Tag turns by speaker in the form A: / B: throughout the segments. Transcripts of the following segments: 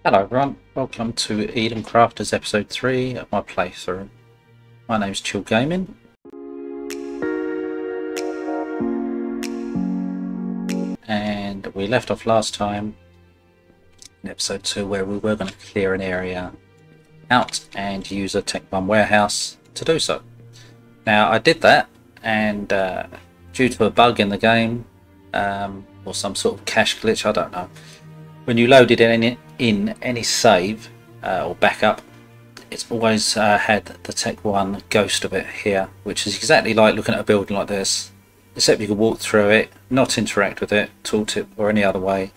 A: Hello everyone, welcome to Eden Crafters episode 3 of my playthrough. My name's Chill Gaming, and we left off last time in episode 2 where we were going to clear an area out and use a Tech 1 warehouse to do so. Now I did that, and due to a bug in the game or some sort of cache glitch, I don't know, when you loaded in any save or backup, it's always had the Tech 1 ghost of it here, which is exactly like looking at a building like this, except you can walk through it, not interact with it, tooltip or any other way.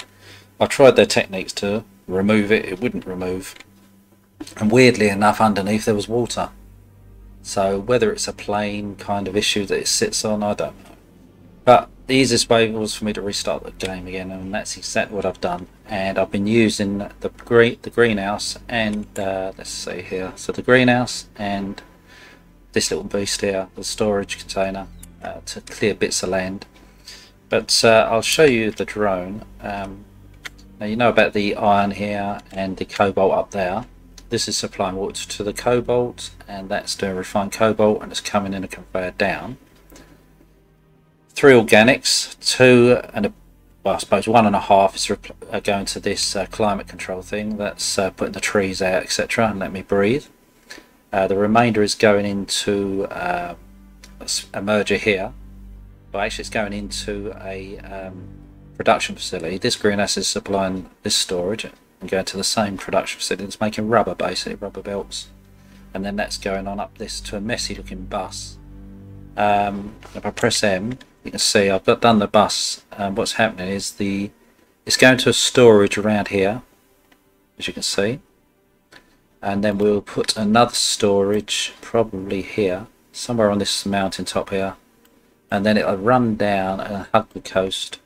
A: I tried their techniques to remove it, it wouldn't remove, and weirdly enough underneath there was water. So whether it's a plain kind of issue that it sits on, I don't know. But the easiest way was for me to restart the game again, and that's exactly what I've done. And I've been using the greenhouse and let's see here, so the greenhouse and this little beast here, the storage container, to clear bits of land. But I'll show you the drone. Now you know about the iron here and the cobalt up there. This is supplying water to the cobalt, and that's doing refined cobalt, and it's coming in a conveyor down. 3 organics, 2 and well, I suppose 1.5 is going to this climate control thing that's putting the trees out, etc., and let me breathe. The remainder is going into a merger here. Well, actually it's going into a production facility. This greenhouse is supplying this storage and going to the same production facility. It's making rubber, basically rubber belts, and then that's going on up this to a messy looking bus. If I press M, you can see I've done the bus. What's happening is it's going to a storage around here, as you can see, and then we'll put another storage probably here, somewhere on this mountain top here, and then it'll run down and hug the coast,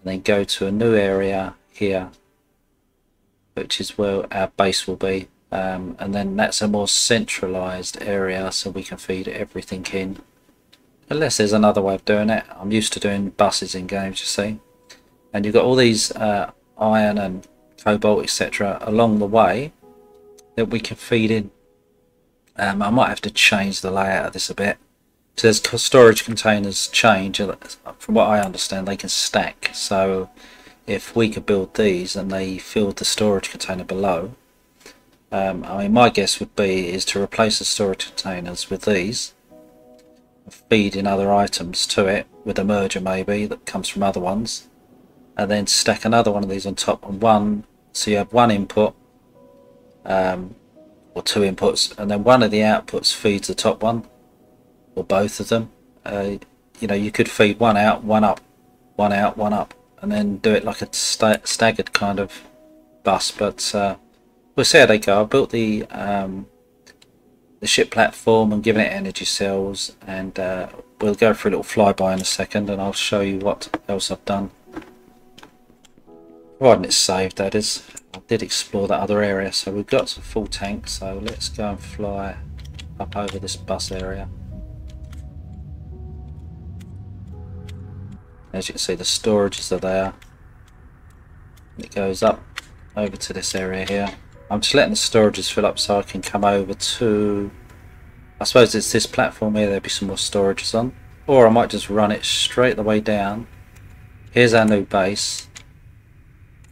A: and then go to a new area here, which is where our base will be, and then that's a more centralized area, so we can feed everything in. Unless there's another way of doing it. I'm used to doing buses in games, you see. And you've got all these iron and cobalt, etc. along the way that we can feed in. I might have to change the layout of this a bit. So as storage containers change, from what I understand, they can stack. So if we could build these and they filled the storage container below, I mean, my guess would be is to replace the storage containers with these, feed in other items to it with a merger maybe that comes from other ones, and then stack another one of these on top on one, so you have one input or 2 inputs, and then one of the outputs feeds the top one or both of them. You know, you could feed one out, one up, one out, one up, and then do it like a staggered kind of bus. But we'll see how they go. I built the ship platform and giving it energy cells, and we'll go for a little flyby in a second, and I'll show you what else I've done, providing it's saved, that is. I did explore that other area, so we've got some full tank, so let's go and fly up over this bus area. As you can see, the storages are there. It goes up over to this area here. I'm just letting the storages fill up so I can come over to, I suppose it's this platform here, there'll be some more storages on. Or I might just run it straight the way down. Here's our new base.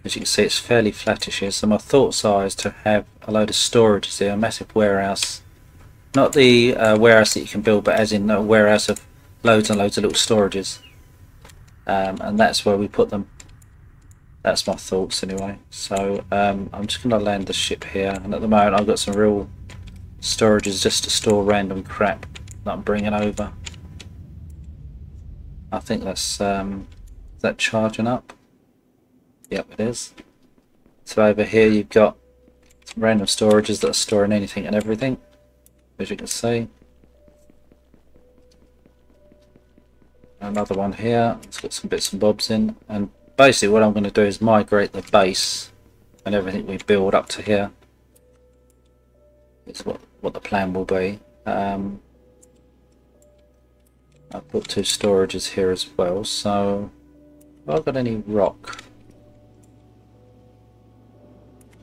A: As you can see, it's fairly flattish here, so my thoughts are is to have a load of storages here, a massive warehouse. Not the warehouse that you can build, but as in a warehouse of loads and loads of little storages. And that's where we put them. That's my thoughts anyway. So I'm just going to land the ship here, and at the moment I've got some real storages just to store random crap that I'm bringing over. I think that's is that charging up? Yep, it is. So over here you've got some random storages that are storing anything and everything, as you can see. Another one here, it's got some bits and bobs in, and basically what I'm going to do is migrate the base and everything we build up to here. It's what the plan will be. I've put 2 storages here as well, so have I got any rock?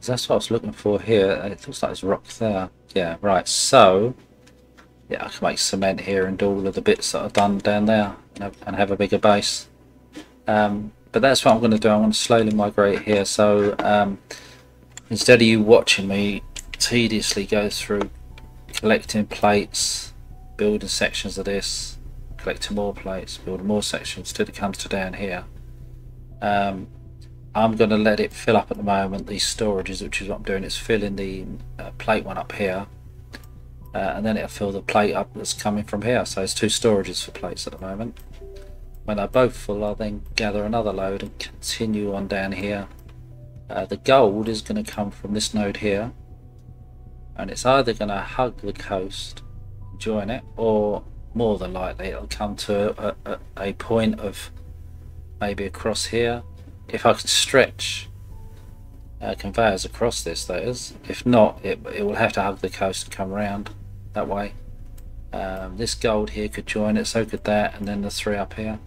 A: That's what I was looking for here. It looks like there's rock there. Yeah, right. So, yeah, I can make cement here and do all of the bits that I've done down there and have a bigger base. But that's what I'm going to do. I'm going to slowly migrate here. So instead of you watching me tediously go through collecting plates, building sections of this, collecting more plates, building more sections till it comes to down here, I'm going to let it fill up at the moment, these storages, which is what I'm doing. It's filling the plate one up here, and then it'll fill the plate up that's coming from here. So it's two storages for plates at the moment. When they're both full, I'll then gather another load and continue on down here. The gold is going to come from this node here, and it's either going to hug the coast, join it, or more than likely it'll come to a point of maybe across here. If I can stretch conveyors across this, that is. If not, it will have to hug the coast and come around that way. This gold here could join it, so could that, and then the three up here.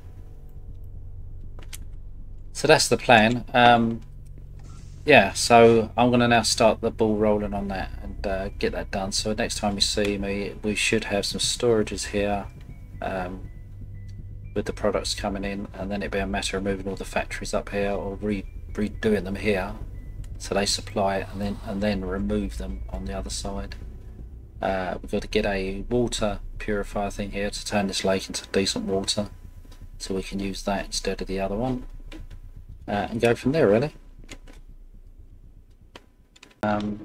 A: So that's the plan. Yeah, so I'm going to now start the ball rolling on that and get that done. So next time you see me, we should have some storages here with the products coming in, and then it'd be a matter of moving all the factories up here or redoing them here so they supply it, and then remove them on the other side. We've got to get a water purifier thing here to turn this lake into decent water, so we can use that instead of the other one, and go from there really. I'll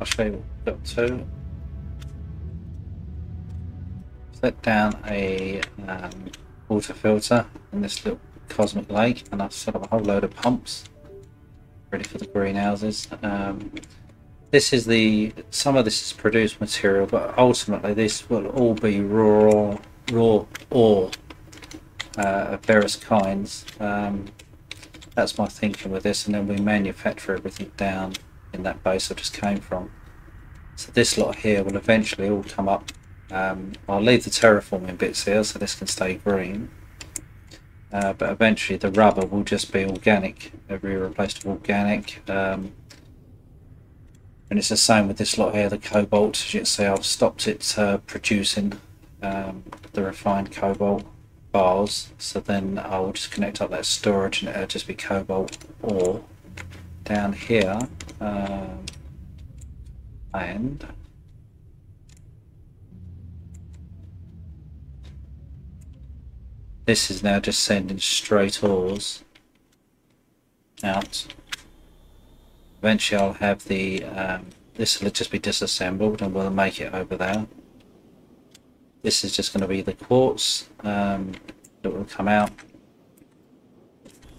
A: show you what we've got to. Set down a water filter in this little cosmic lake, and I've set up a whole load of pumps ready for the greenhouses. This is some of this is produced material, but ultimately this will all be raw ore of various kinds. That's my thinking with this, and then we manufacture everything down in that base I just came from. So this lot here will eventually all come up. I'll leave the terraforming bits here so this can stay green, but eventually the rubber will just be organic. It'll be replaced with organic, and it's the same with this lot here, the cobalt. As you can see, I've stopped it producing the refined cobalt bars, so then I'll just connect up that storage and it'll just be cobalt ore down here. And this is now just sending straight ores out. Eventually I'll have the this will just be disassembled and we'll make it over there. This is just going to be the quartz that will come out.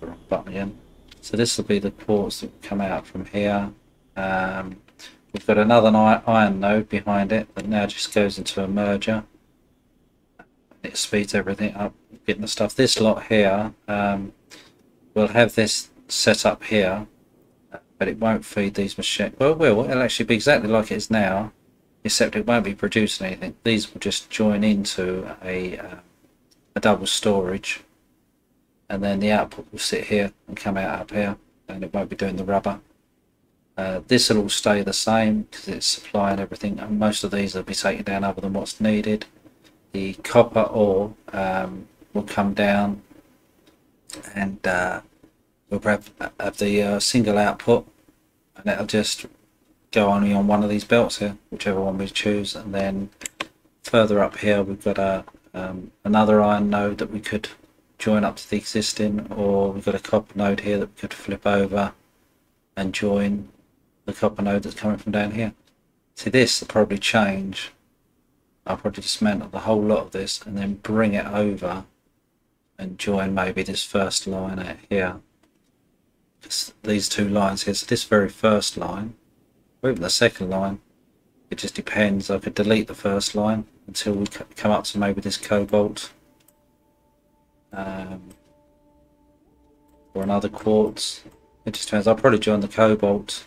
A: Wrong button again. So this will be the quartz that will come out from here. We've got another iron node behind it that now just goes into a merger. It speeds everything up, getting the stuff. This lot here, we'll have this set up here, but it won't feed these machines. Well, it will. It'll actually be exactly like it is now, except it won't be producing anything. These will just join into a double storage, and then the output will sit here and come out up here, and it won't be doing the rubber. This will all stay the same because it's supplying everything, and most of these will be taken down other than what's needed. The copper ore will come down, and we'll have the single output, and it'll just go only on one of these belts here, whichever one we choose. And then further up here we've got another iron node that we could join up to the existing, or we've got a copper node here that we could flip over and join the copper node that's coming from down here. See, this will probably change. I'll probably dismantle the whole lot of this and then bring it over and join maybe this first line out here. Just these two lines here. So this very first line, or even the second line, it just depends. I could delete the first line until we come up to maybe this cobalt, or another quartz. It just depends. I'll probably join the cobalt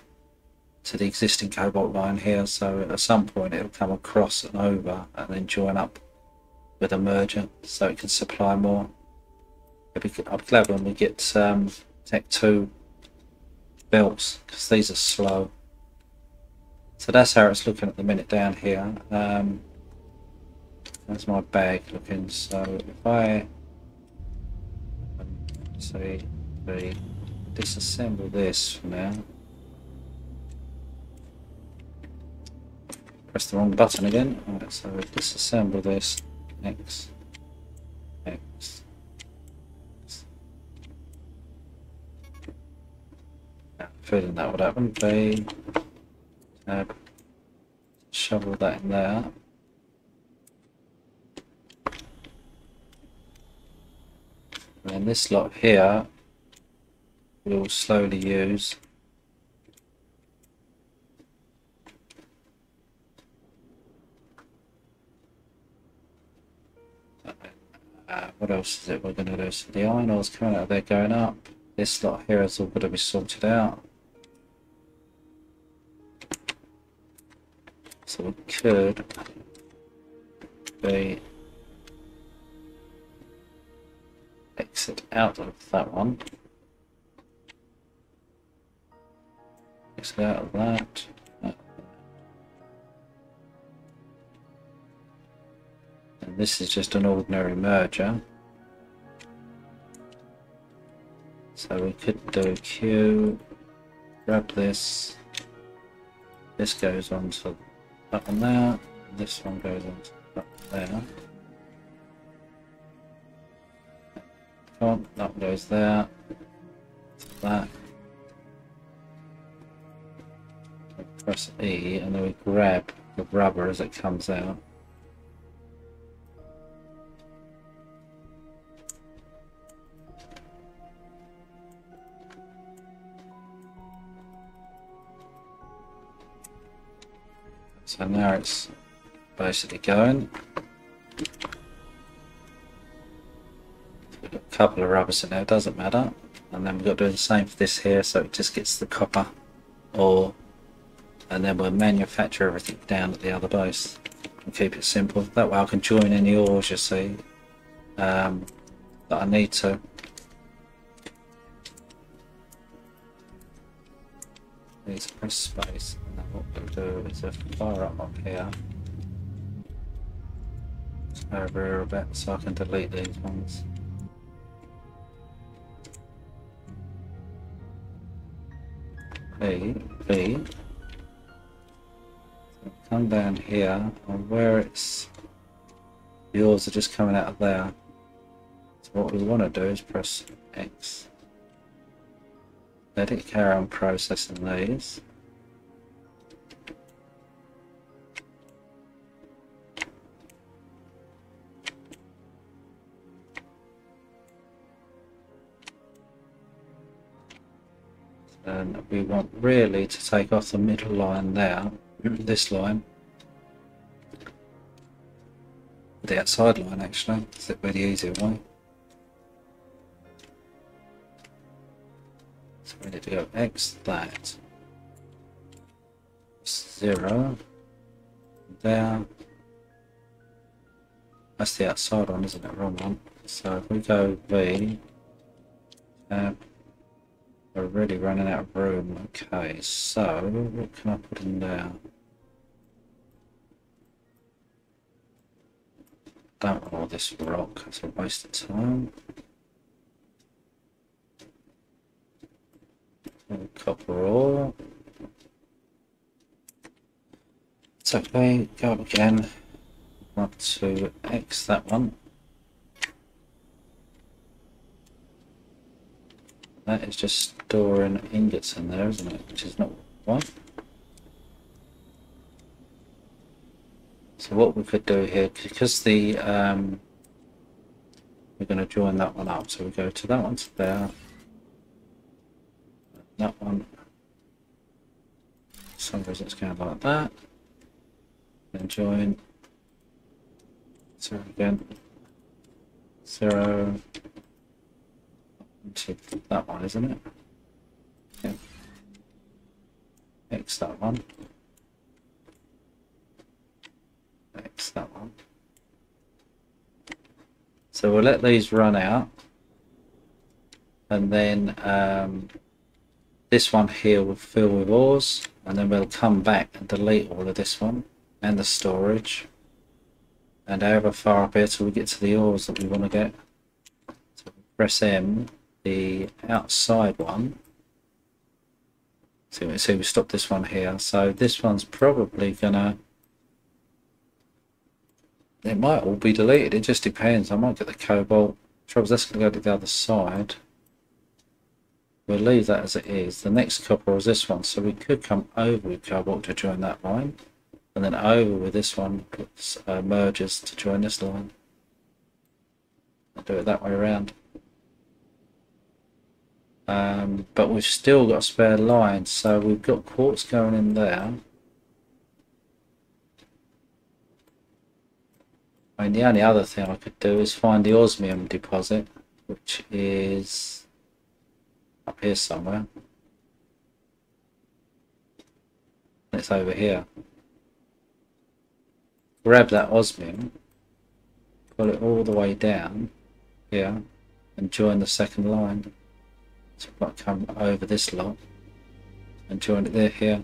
A: to the existing cobalt line here, so at some point it'll come across and over and then join up with a merger so it can supply more. I'll be glad when we get Tech 2 belts because these are slow. So that's how it's looking at the minute down here. That's my bag looking. So if I say we disassemble this for now. Press the wrong button again. Alright, so disassemble this. X. X. Feeling that would happen. B. Tab. Shovel that in there. And this lot here we'll slowly use. What else is it we're going to do? So the iron ore's coming out of there going up. This lot here is all going to be sorted out. So we could be exit out of that one. Exit out of that. And this is just an ordinary merger. So we could do Q, grab this. This goes on to that one there. And this one goes on to that one there. That one goes there. That. We press E and then we grab the rubber as it comes out. So now it's basically going. We've got a couple of rubbers in there, it doesn't matter. And then we've got to do the same for this here, so it just gets the copper ore. And then we'll manufacture everything down at the other base and keep it simple. That way I can join any ores, you see, that I need to. Need to press space, and then what we'll do is a fire up here. Let's go over here a bit so I can delete these ones. B. So come down here, and where it's yours are just coming out of there. So what we want to do is press X. Let it carry on processing these. And we want really to take off the middle line there, this line. The outside line actually, it's a bit easier way. So we need to go X that. 0. There. That's the outside one, isn't it? Wrong one. So if we go V, we're really running out of room. Okay, so what can I put in there? Don't want all this rock, it's a waste of time. Copper ore. It's okay, go up again. Want to X that one. That is just storing ingots in there, isn't it? Which is not what. So what we could do here, because the we're going to join that one up. So we go to that one to there. That one. For some reason it's going like that. Then join. 0 again. 0. To that one, isn't it? Yeah. X that one. X that one. So we'll let these run out, and then this one here will fill with ores, and then we'll come back and delete all of this one and the storage, and however far up here till we get to the ores that we want to get. So press M, the outside one. So we stop this one here. So this one's probably gonna, it might all be deleted, it just depends. I might get the cobalt. Trouble is that's gonna go to the other side. We'll leave that as it is. The next copper is this one, so we could come over with cobalt to join that line, and then over with this one, puts merges to join this line. I'll do it that way around. But we've still got a spare line, so we've got quartz going in there. I mean, the only other thing I could do is find the osmium deposit, which is up here somewhere. It's over here. Grab that osmium, pull it all the way down here, and join the second line. So we might come over this lot and join it there here,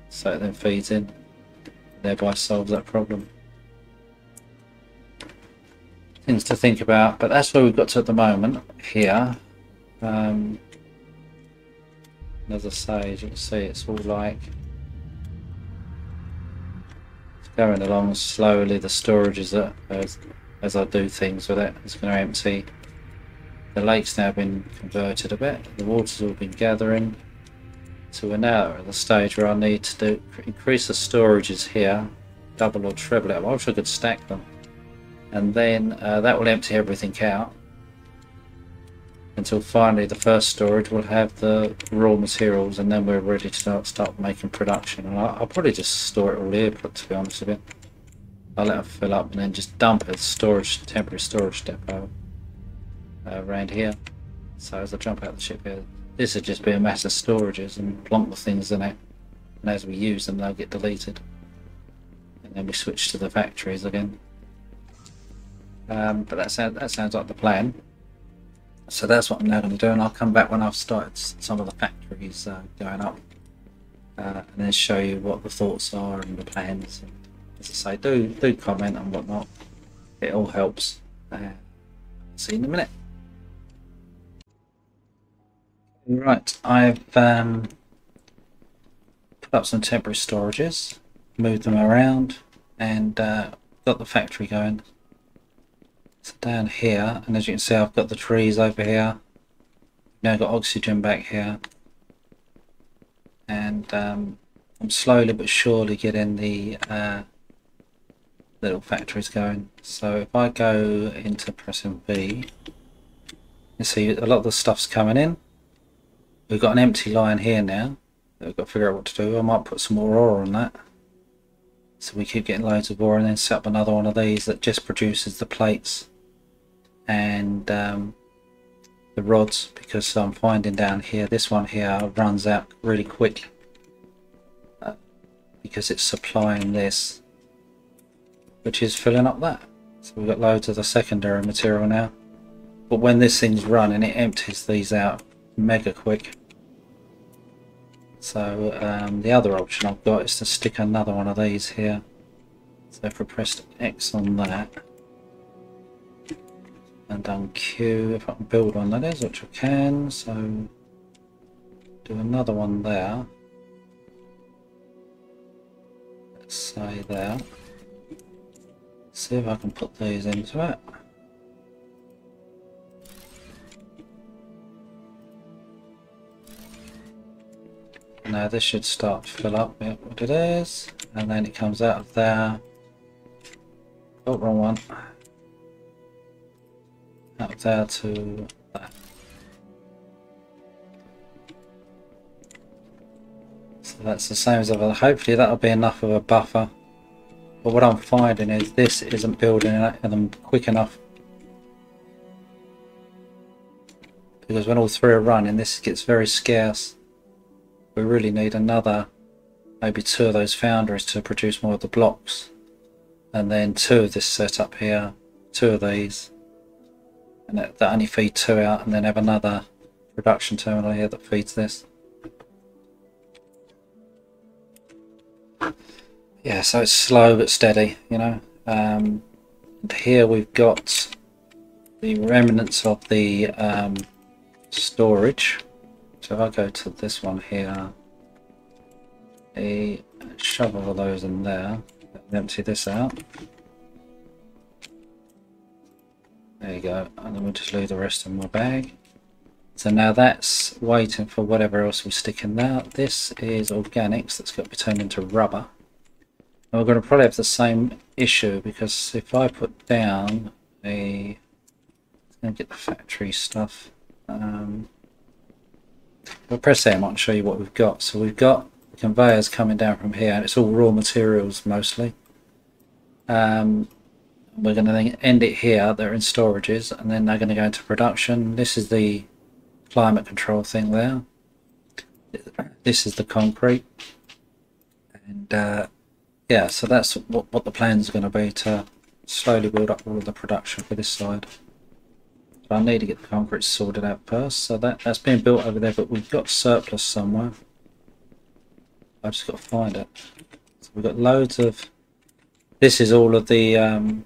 A: so it then feeds in, thereby solves that problem. Things to think about, but that's where we've got to at the moment here. As I say, as you can see, it's all like it's going along slowly. The storage is as I do things with it, it's going to empty. The lake's now been converted a bit. The water's all been gathering. So we're now at the stage where I need to increase the storages here, double or treble it. I wish I could stack them, and then that will empty everything out until finally the first storage will have the raw materials, and then we're ready to start making production. And I'll probably just store it all here, to be honest with you. I'll let it fill up and then just dump it as temporary storage depot around here. So as I jump out the ship here, this would just be a mass of storages and plonk the things in it, and as we use them they'll get deleted, and then we switch to the factories again. But that sounds like the plan. So that's what I'm now going to do, and I'll come back when I've started some of the factories going up, and then show you what the thoughts are and the plans. And as I say, do comment and whatnot, it all helps. See you in a minute. Right, I've put up some temporary storages, moved them around, and got the factory going. So down here, and as you can see, I've got the trees over here. Now got oxygen back here, and I'm slowly but surely getting the little factories going. So if I go into pressing V, you see a lot of the stuff's coming in. We've got an empty line here now that we've got to figure out what to do. I might put some more ore on that, so we keep getting loads of ore, and then set up another one of these that just produces the plates and the rods, because I'm finding down here this one here runs out really quick because it's supplying this, which is filling up that. So we've got loads of the secondary material now, but when this thing's running it empties these out mega quick. So the other option I've got is to stick another one of these here. So if I pressed X on that and done Q, if I can build one, that is, which I can, so do another one there. Let's say there. See if I can put these into it. Now this should start to fill up. Yep, what it is, and then it comes out of there. Oh, wrong one. Out of there to that. So that's the same as ever. Hopefully that'll be enough of a buffer. But what I'm finding is this isn't building them quick enough, because when all three are running, this gets very scarce. We really need another, maybe 2 of those foundries to produce more of the blocks, and then 2 of this setup here, 2 of these, and that only feed 2 out, and then have another production terminal here that feeds this. Yeah, so it's slow but steady, you know. And here we've got the remnants of the storage. So if I go to this one here, shove all of those in there, empty this out. There you go, and then we'll just leave the rest in my bag. So now that's waiting for whatever else we stick in there. This is organics that's got to be turned into rubber. And we're going to probably have the same issue, because if I put down a... I'm going to get the factory stuff. I'll press M and show you what we've got. So we've got the conveyors coming down from here, and it's all raw materials mostly. We're going to then end it here. They're in storages, and then they're going to go into production. This is the climate control thing there. This is the concrete, and yeah, so that's what the plan is going to be, to slowly build up all of the production for this side. But I need to get the concrete sorted out first, so that's being built over there, but we've got surplus somewhere. I've just got to find it. So we've got loads of... This is all of the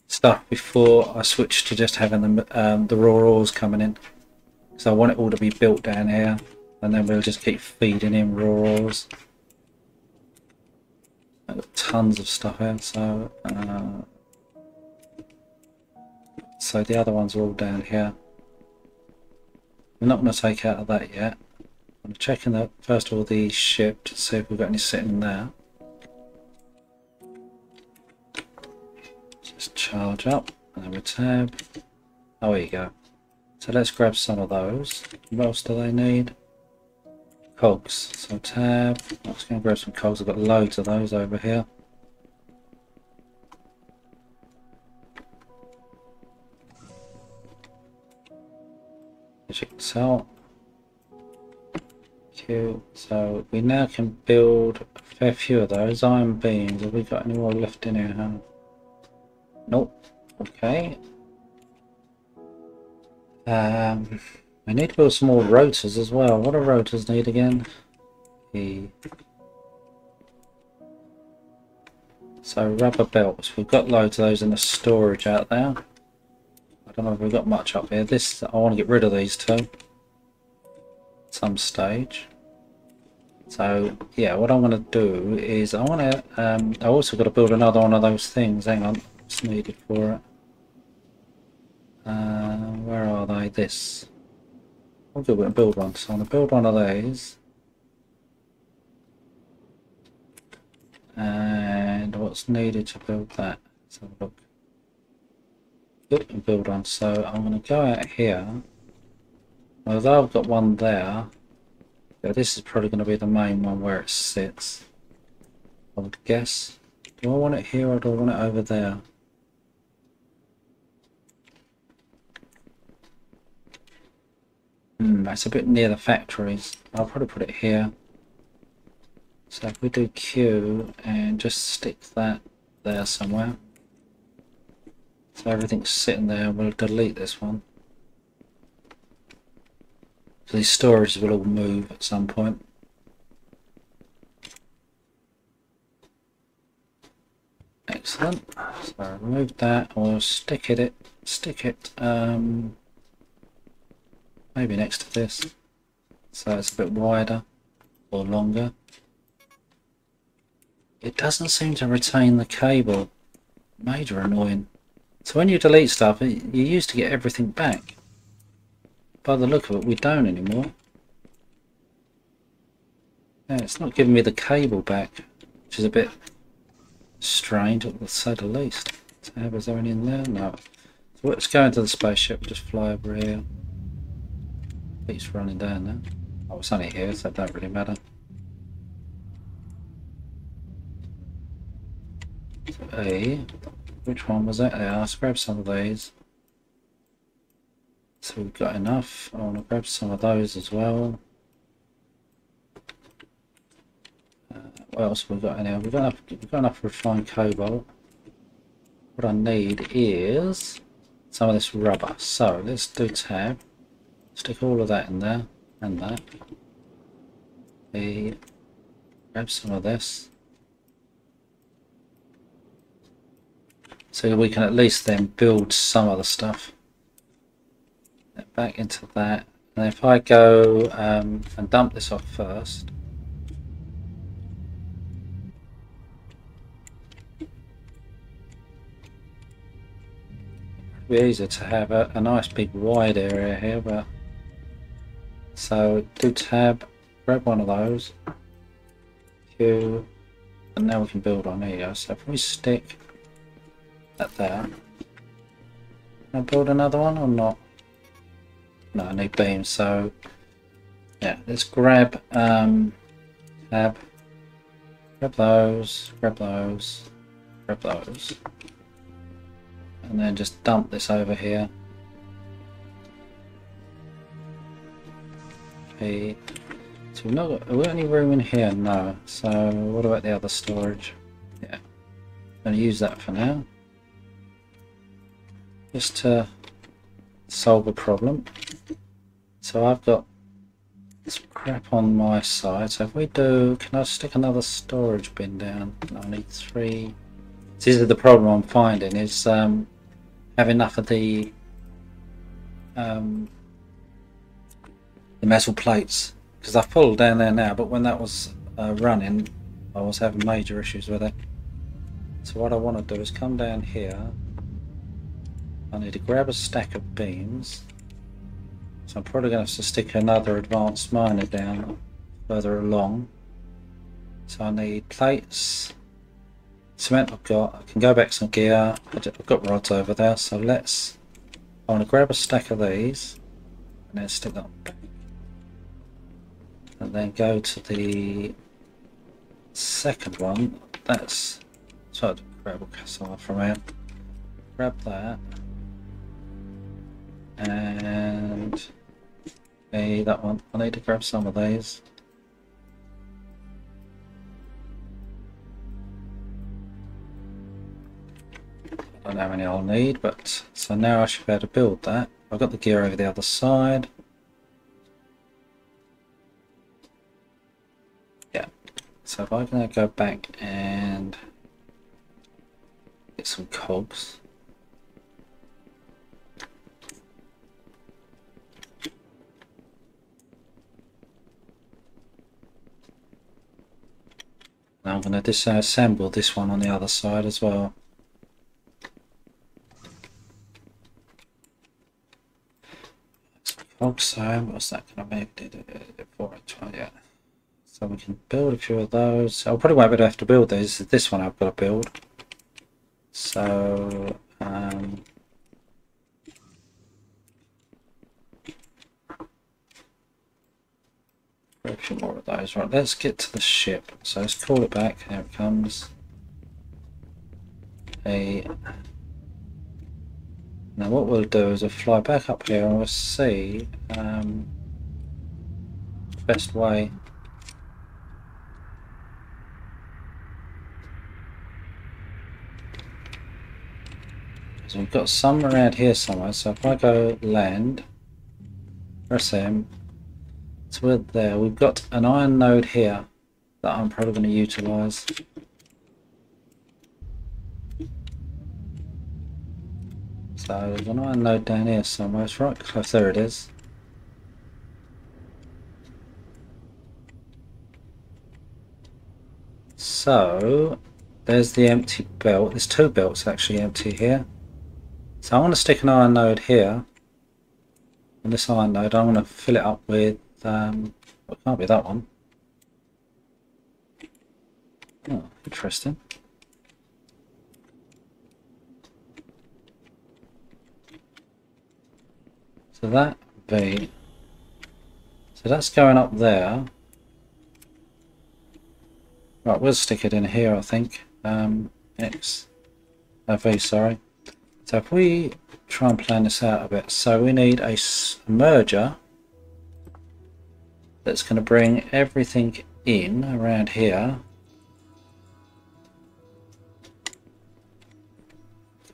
A: stuff before I switched to just having the raw ores coming in. So I want it all to be built down here, and then we'll just keep feeding in raw ores. I've got tons of stuff here, so the other ones are all down here. We're not going to take out of that yet. I'm checking that first of all the ship to see if we've got any sitting in there. Just charge up, and then we tab. Oh, there you go. So let's grab some of those. What else do they need? Cogs. So tab. I'm just going to grab some cogs. I've got loads of those over here. As you can tell. Q. So we now can build a fair few of those iron beams. Have we got any more left in here? Huh? Nope. Okay. We need to build some more rotors as well. What do rotors need again? So rubber belts. We've got loads of those in the storage out there. I don't know if we've got much up here. I want to get rid of these two at some stage. So yeah, what I'm going to do is I also got to build another one of those things. Hang on, what's needed for it? Where are they? This. I'll go and build one. So I'm going to build one of these. And what's needed to build that? Let's have a look. Good, and build one. So I'm going to go out here. Although I've got one there, yeah, this is probably going to be the main one where it sits, I would guess. Do I want it here or do I want it over there? That's a bit near the factories. I'll probably put it here. So if we do Q and just stick that there somewhere. So everything's sitting there, we'll delete this one. So these storages will all move at some point. Excellent. So remove that, and we'll stick it maybe next to this, so it's a bit wider or longer. It doesn't seem to retain the cable. Major annoying. So when you delete stuff, you used to get everything back. By the look of it, we don't anymore. Yeah, it's not giving me the cable back, which is a bit strange, to say the least. Tab, is there any in there? No. So let's go into the spaceship, just fly over here. Keeps running down now. Oh, it's only here, so that don't really matter. So which one was it? Yeah, let's grab some of these. So we've got enough. I want to grab some of those as well. What else have we got in here? We've got enough refined cobalt. What I need is some of this rubber. So let's do tab. Stick all of that in there, and that. Grab some of this. So we can at least then build some of the stuff. Back into that. And if I go and dump this off first. It'd be easier to have a nice big wide area here, but so do tab, grab one of those, Q, and now we can build on. There you go. So if we stick that there, can I build another one or not? No, I need beams. So yeah, let's grab tab, grab those, grab those, grab those, and then just dump this over here. Okay, so we've not got, have we got any room in here? No. So what about the other storage? Yeah, I'm going to use that for now, just to solve a problem. So I've got some crap on my side. So if we do, can I stick another storage bin down? I need 3. So this is the problem I'm finding, is have enough of the metal plates, because I've pulled down there now, but when that was running I was having major issues with it. So what I want to do is come down here. I need to grab a stack of beams, so I'm probably going to have to stick another advanced miner down further along. So I need plates, cement I've got, I can go back some gear, I've got rods over there, so I want to grab a stack of these and then stick that back. And then go to the second one, that's, so I'd grab some from here, grab that, and that one, I need to grab some of these. I don't know how many I'll need, but so now I should be able to build that. I've got the gear over the other side. Yeah, so if I'm going to go back and get some cogs. Now I'm going to disassemble this one on the other side as well. So what's that going to make? Did it 420? Yeah. So we can build a few of those. I'll probably won't be able to have to build these. This one I've got to build. So a few more of those. Right, let's get to the ship. So let's call it back. There it comes. Now what we'll do is we'll fly back up here and we'll see best way. So we've got some around here somewhere. So if I go land, press M. So we're there. We've got an iron node here that I'm probably going to utilise. So there's an iron node down here somewhere. It's right close. There it is. So there's the empty belt. There's 2 belts actually empty here. So I want to stick an iron node here. And this iron node, I want to fill it up with. Well, it can't be that one. Oh, interesting. So that V. So that's going up there. Right, we'll stick it in here, I think. X. V, sorry. So if we try and plan this out a bit, so we need a merger that's going to bring everything in around here.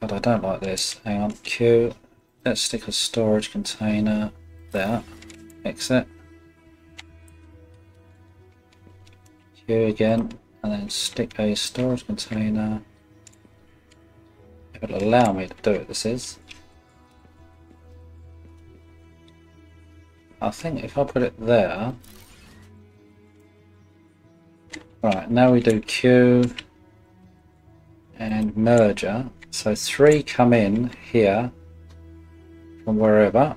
A: But I don't like this. Hang on, Q. Let's stick a storage container there. Exit. Q again, and then stick a storage container. If it'll allow me to do it, this is. I think if I put it there. Right, now we do Q and merger. So 3 come in here from wherever.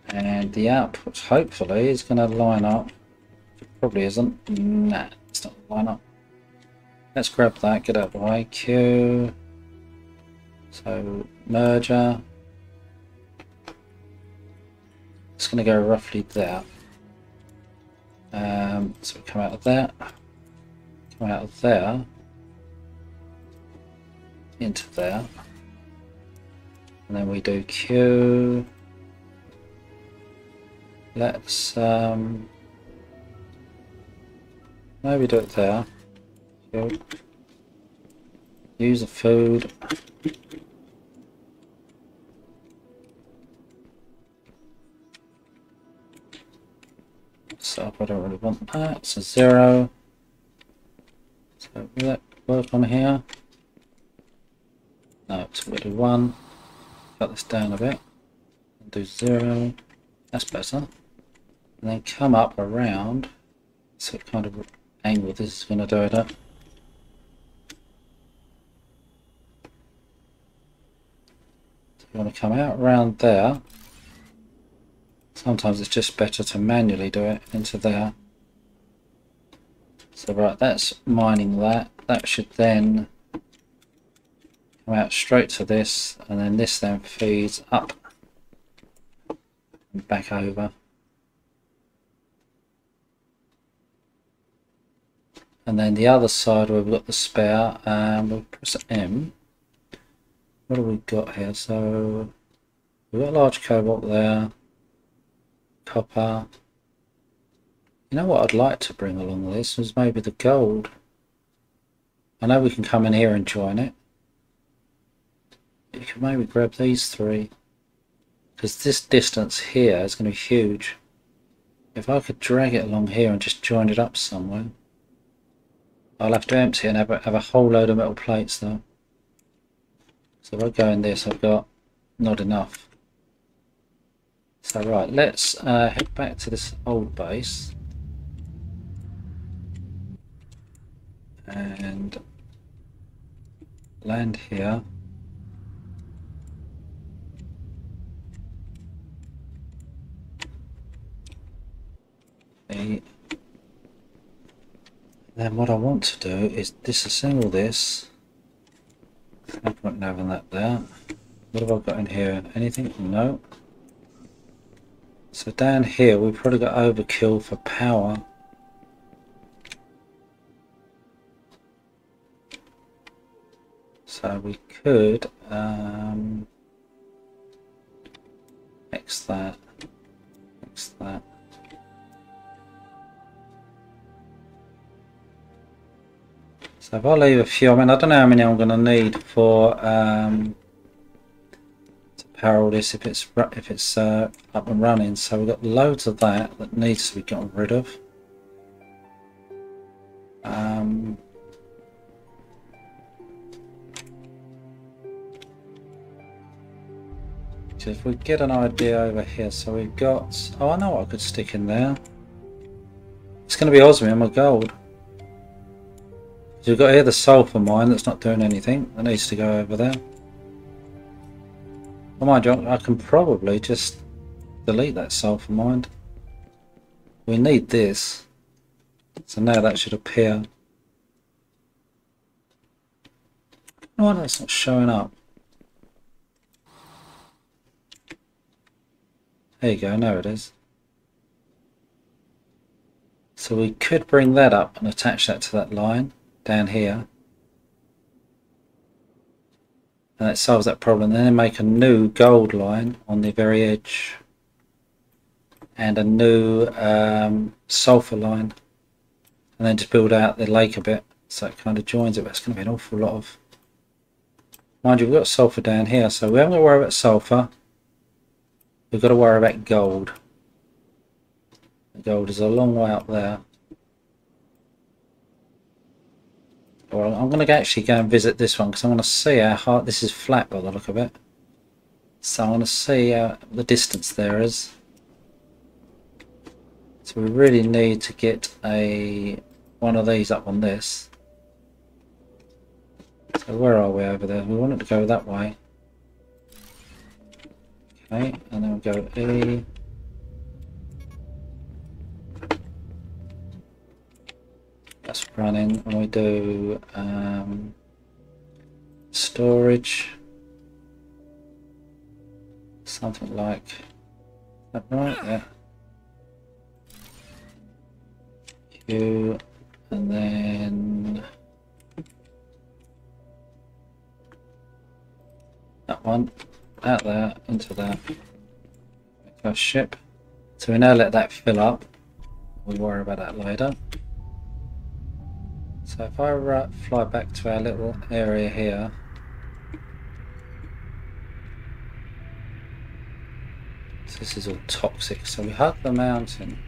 A: And the output hopefully is going to line up. It probably isn't. Nah, it's not going to line up. Let's grab that, get out of the way. Q. So merger. It's going to go roughly there. So we come out of there. Come out of there. Into there. And then we do Q. Let's maybe do it there. Use the food. So I don't really want that. So 0. So will that work on here? No, so we'll do 1. Cut this down a bit. And do 0. That's better. And then come up around. So what kind of angle this is going to do it at. So you want to come out around there. Sometimes it's just better to manually do it into there. So right, that's mining that. That should then come out straight to this, and then this then feeds up and back over. And then the other side where we've got the spare, we'll press M. What have we got here? So we've got a large cobalt there. Copper. You know what I'd like to bring along this was maybe the gold. I know we can come in here and join it. You can maybe grab these 3. Because this distance here is going to be huge. If I could drag it along here and just join it up somewhere. I'll have to empty it and have a whole load of metal plates though. So if I go in this, I've got not enough. So right, let's head back to this old base and land here. Then what I want to do is disassemble this. No point in having that there. What have I got in here? Anything? No. So down here we've probably got overkill for power. So we could X that, X that. So if I leave a few, I mean I don't know how many I'm going to need for to power all this if it's up and running. So we've got loads of that needs to be gotten rid of. So if we get an idea over here, so we've got, oh I know what I could stick in there. It's going to be osmium or gold. So we've got here the sulfur mine that's not doing anything, that needs to go over there. Well, mind you, I can probably just delete that sulfur mine. We need this, so now that should appear. Oh, that's not showing up. There you go, now it is. So we could bring that up and attach that to that line down here. And that solves that problem. Then make a new gold line on the very edge. And a new sulfur line. And then just build out the lake a bit. So it kind of joins it, but it's going to be an awful lot of... Mind you, we've got sulfur down here, so we haven't got to worry about sulfur. We've got to worry about gold. The gold is a long way up there. Well, I'm going to actually go and visit this one because I want to see how hard this is. Flat by the look of it, so I want to see how the distance there is. So we really need to get one of these up on this. So where are we over there? We want it to go that way. Okay, and then we go E. That's running, and we do storage. Something like that, right? Yeah. Q, and then that one out there into that. Go ship. So we now let that fill up. We'll worry about that later. So if I fly back to our little area here. So this is all toxic. So we hug the mountain.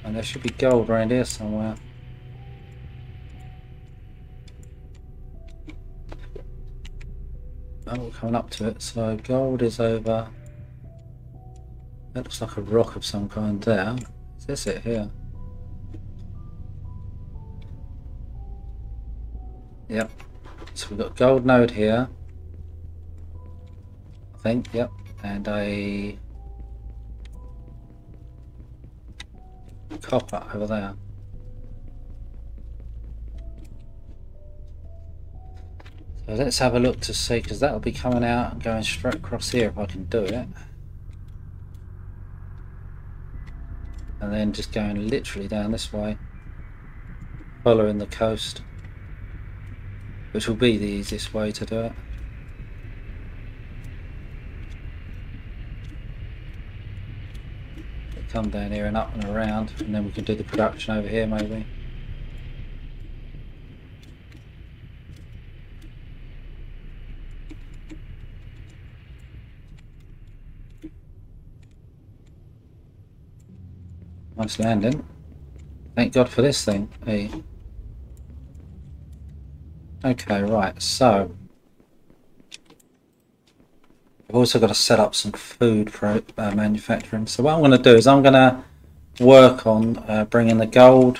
A: And there should be gold around here somewhere. Oh, we're coming up to it. So gold is over. That looks like a rock of some kind there. Is this it here? Yep. So we've got a gold node here. I think, yep. And a copper over there. So let's have a look to see, because that'll be coming out and going straight across here if I can do it. And then just going literally down this way, following the coast, which will be the easiest way to do it. Come down here and up and around, and then we can do the production over here maybe. Nice landing. Thank God for this thing. Hey. Okay, right, so I've also got to set up some food for manufacturing. So what I'm going to do is I'm going to work on bringing the gold.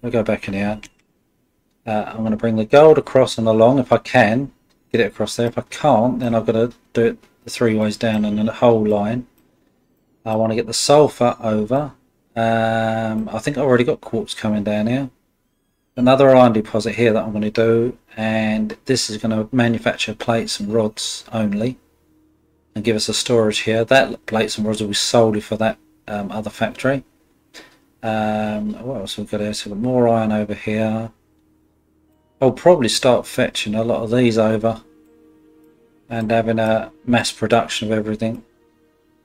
A: We'll go back in here. I'm going to bring the gold across and along if I can get it across there. If I can't, then I've got to do it the 3 ways down and the whole line. I want to get the sulfur over. I think I've already got quartz coming down here. Another iron deposit here that I'm going to do, and this is going to manufacture plates and rods only and give us a storage here. That plates and rods will be solely for that other factory. What else we've got here? So we've got more iron over here. I'll probably start fetching a lot of these over and having a mass production of everything,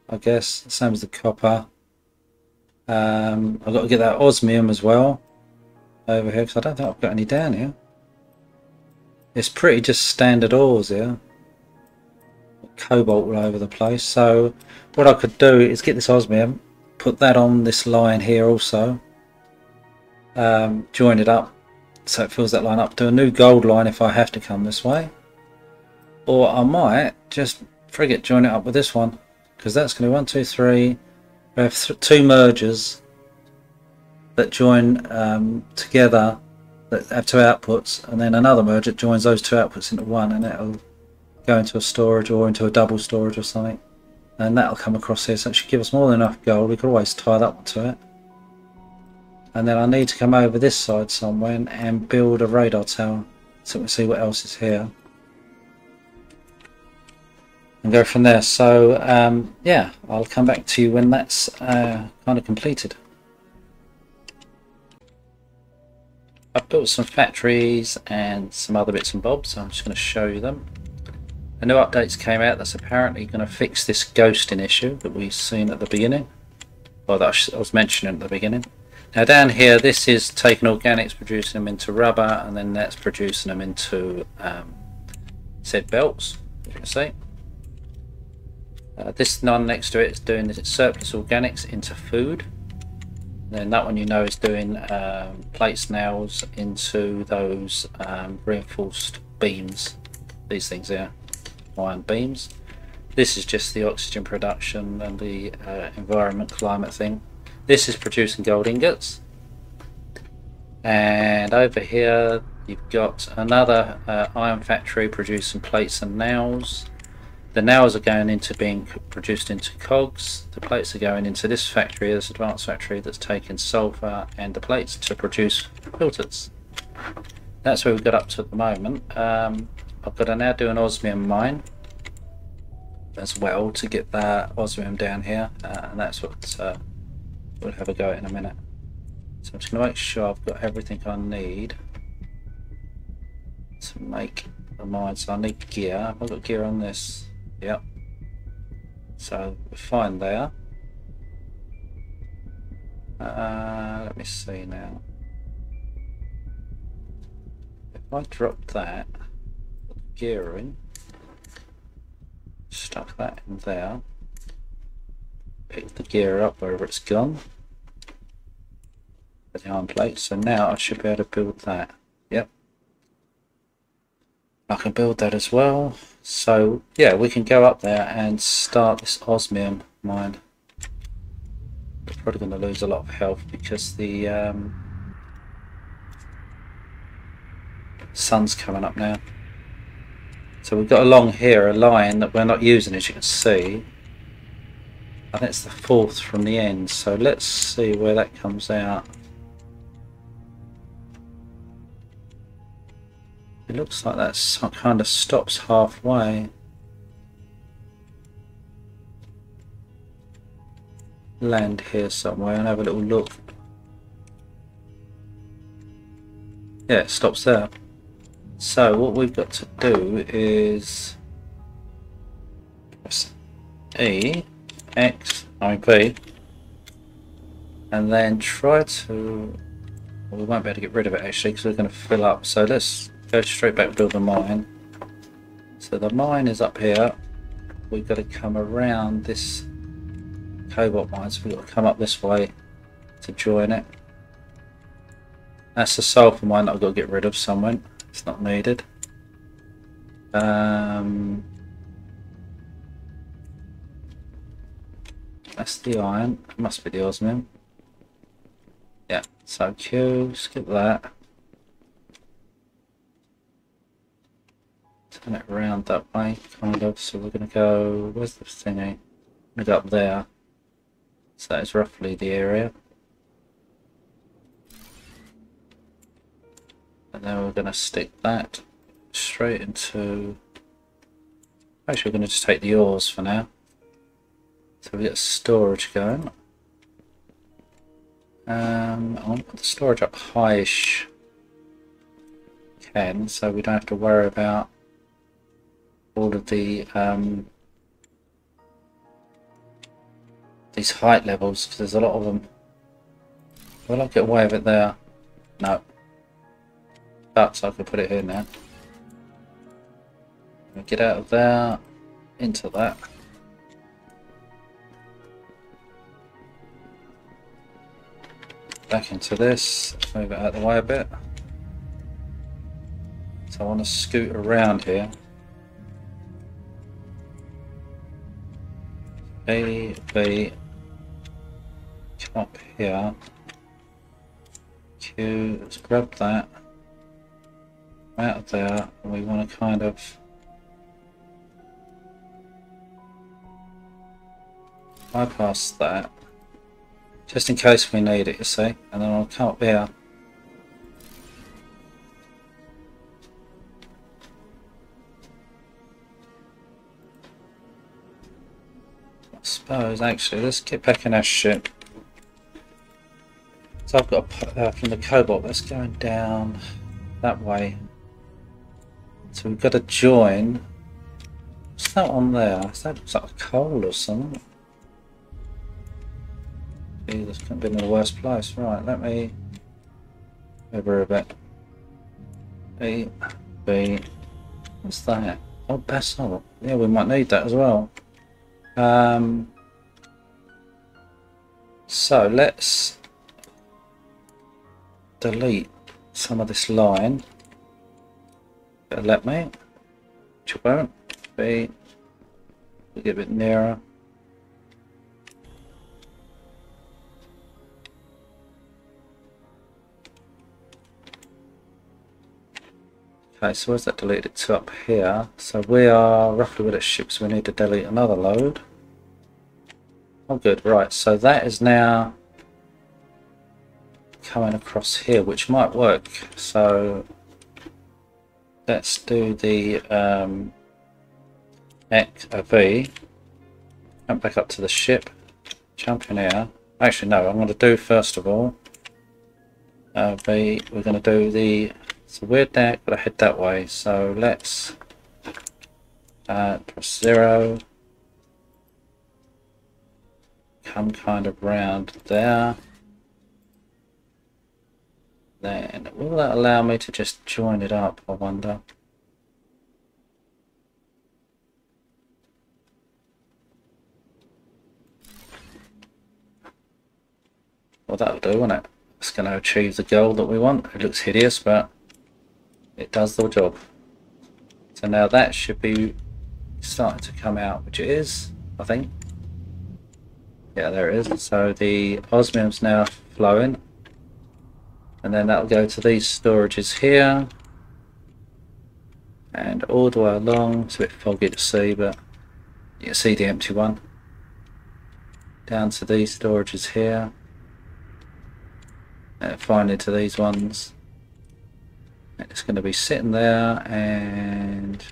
A: I guess. Same as the copper. I've got to get that osmium as well over here, because I don't think I've got any down here. It's pretty just standard ores here. Cobalt all over the place. So what I could do is get this osmium, put that on this line here also, join it up so it fills that line up, do a new gold line if I have to come this way, or I might just join it up with this one, because that's going to be 1, 2, 3. We have 2 mergers that join together, that have 2 outputs, and then another merger that joins those 2 outputs into one, and it'll go into a storage or into a double storage or something, and that'll come across here. So it should give us more than enough gold. We could always tie that one to it. And then I need to come over this side somewhere and build a radar tower so we can see what else is here and go from there. So yeah, I'll come back to you when that's kind of completed. I've built some factories and some other bits and bobs, so I'm just going to show you them. The new updates came out that's apparently going to fix this ghosting issue that we've seen at the beginning, or that I was mentioning at the beginning. Now down here, this is taking organics, producing them into rubber, and then that's producing them into said belts, as you can see. This one next to it is doing the surplus organics into food. Then that one, you know, is doing plates, nails into those reinforced beams. These things here, iron beams. This is just the oxygen production and the environment climate thing. This is producing gold ingots. And over here you've got another iron factory producing plates and nails. The nails are going into being produced into cogs. The plates are going into this factory, this advanced factory that's taking sulfur and the plates to produce filters. That's where we've got up to at the moment. I've got to now do an osmium mine as well to get that osmium down here, and that's what we'll have a go at in a minute. So I'm just going to make sure I've got everything I need to make the mine. So I need gear. Have I got gear on this? Yep. So we're fine there. Let me see now. If I drop that, put the gear in, stuck that in there, pick the gear up wherever it's gone, the iron plate. So now I should be able to build that. Yep. I can build that as well. So yeah, we can go up there and start this osmium mine. We're probably going to lose a lot of health because the sun's coming up now. So we've got along here a line that we're not using, as you can see. I think it's the 4th from the end. So let's see where that comes out. It looks like that kind of stops halfway. Land here somewhere and have a little look. Yeah, it stops there. So what we've got to do is press E, X, B, and then try to. Well, we won't be able to get rid of it actually because we're going to fill up. So let's go straight back and build the mine. So the mine is up here. We've got to come around this cobalt mine, so we've got to come up this way to join it. That's the sulfur mine that I've got to get rid of somewhere. It's not needed. That's the iron. It must be the osmium. Yeah, so Q, skip that. Turn it around that way, kind of. So we're going to go, where's the thingy? We're going to go up there. So that is roughly the area. And then we're going to stick that straight into. Actually, we're going to just take the ores for now. So we get storage going. I want to put the storage up high-ish. Can, so we don't have to worry about all of the these height levels, because there's a lot of them. Will I get away with it there? No. But I can put it here now. Get out of there, into that. Back into this, move it out of the way a bit. So I want to scoot around here. A, B, come up here. Q, let's grab that. Out of there, and we want to kind of bypass that, just in case we need it, you see, and then I'll come up here. I suppose, actually, let's get back in our ship. So I've got from the cobalt, that's going down that way. So we've got to join. What's that on there? That looks like a coal or something. Gee, this couldn't be in the worst place. Right, let me over a bit. A, B. What's that? Oh, basalt. Yeah, we might need that as well. So let's delete some of this line. Let me, which won't be. We'll get a bit nearer. Okay, so where's that deleted to? Up here. So we are roughly with a ship, so we need to delete another load. Oh good, right, so that is now coming across here, which might work. So let's do the V, jump back up to the ship, jump in here. Actually no, I'm going to do first of all V, we're going to do the, so we're now got to head that way, so let's press 0, come kind of round there. Then will that allow me to just join it up, I wonder? Well, that'll do, won't it? It's going to achieve the goal that we want. It looks hideous, but it does the job. So now that should be starting to come out, which it is, I think. Yeah, there it is. So the osmium's now flowing. And then that'll go to these storages here. And all the way along. It's a bit foggy to see, but you can see the empty one. Down to these storages here. And finally to these ones. And it's going to be sitting there and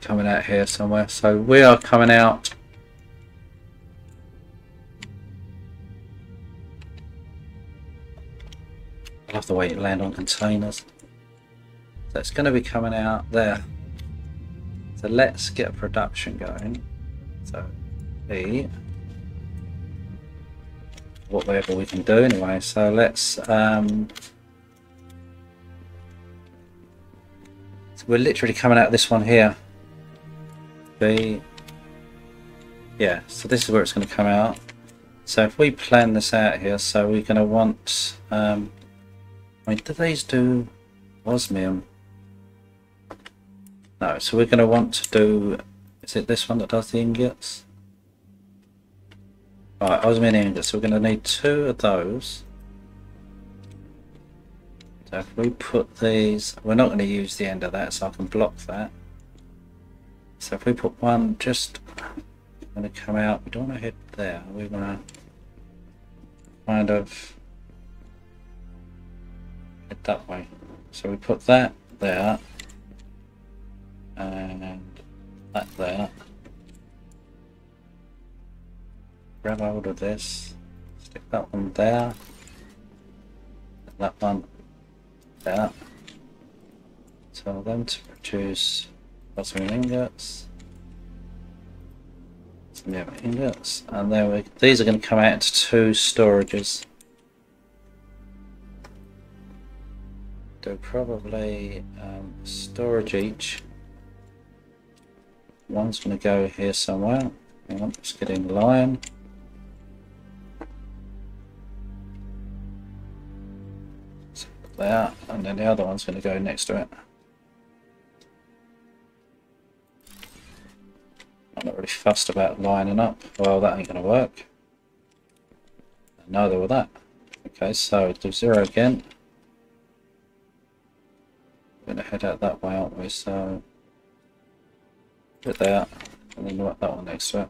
A: coming out here somewhere. So we are coming out I love the way it land on containers. So it's going to be coming out there. So let's get a production going. So E, whatever we can do anyway. So let's so we're literally coming out of this one here. B, yeah, so this is where it's going to come out. So if we plan this out here, so we're going to want I mean, do these do osmium? No, so we're going to want to do, is it this one that does the ingots? Right, osmium ingots, so we're going to need 2 of those. So if we put these, we're not going to use the end of that, so I can block that. So if we put one just going to come out, we don't want to head there, we want to kind of head that way. So we put that there and that there. Grab hold of this, stick that one there, and that one there. Tell them to produce osmium ingots, osmium ingots, and then these are going to come out into 2 storages. Do probably storage each. One's going to go here somewhere. Hang on, let's get in line. So there, and then the other one's going to go next to it. I'm not really fussed about lining up. Well, that ain't going to work. Neither will that. Okay, so do 0 again. We're going to head out that way, aren't we? So put that, and then that one next to it.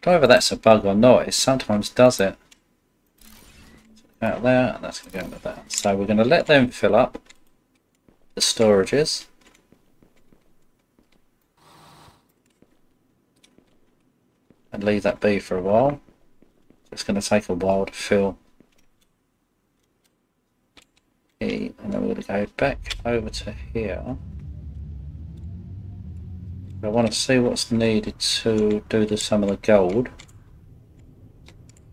A: Don't know whether that's a bug or not. It sometimes does it. Out there, and that's going to go into that. So we're going to let them fill up the storages. And leave that be for a while. It's going to take a while to fill. E, and then we're going to go back over to here. I want to see what's needed to do some of the gold.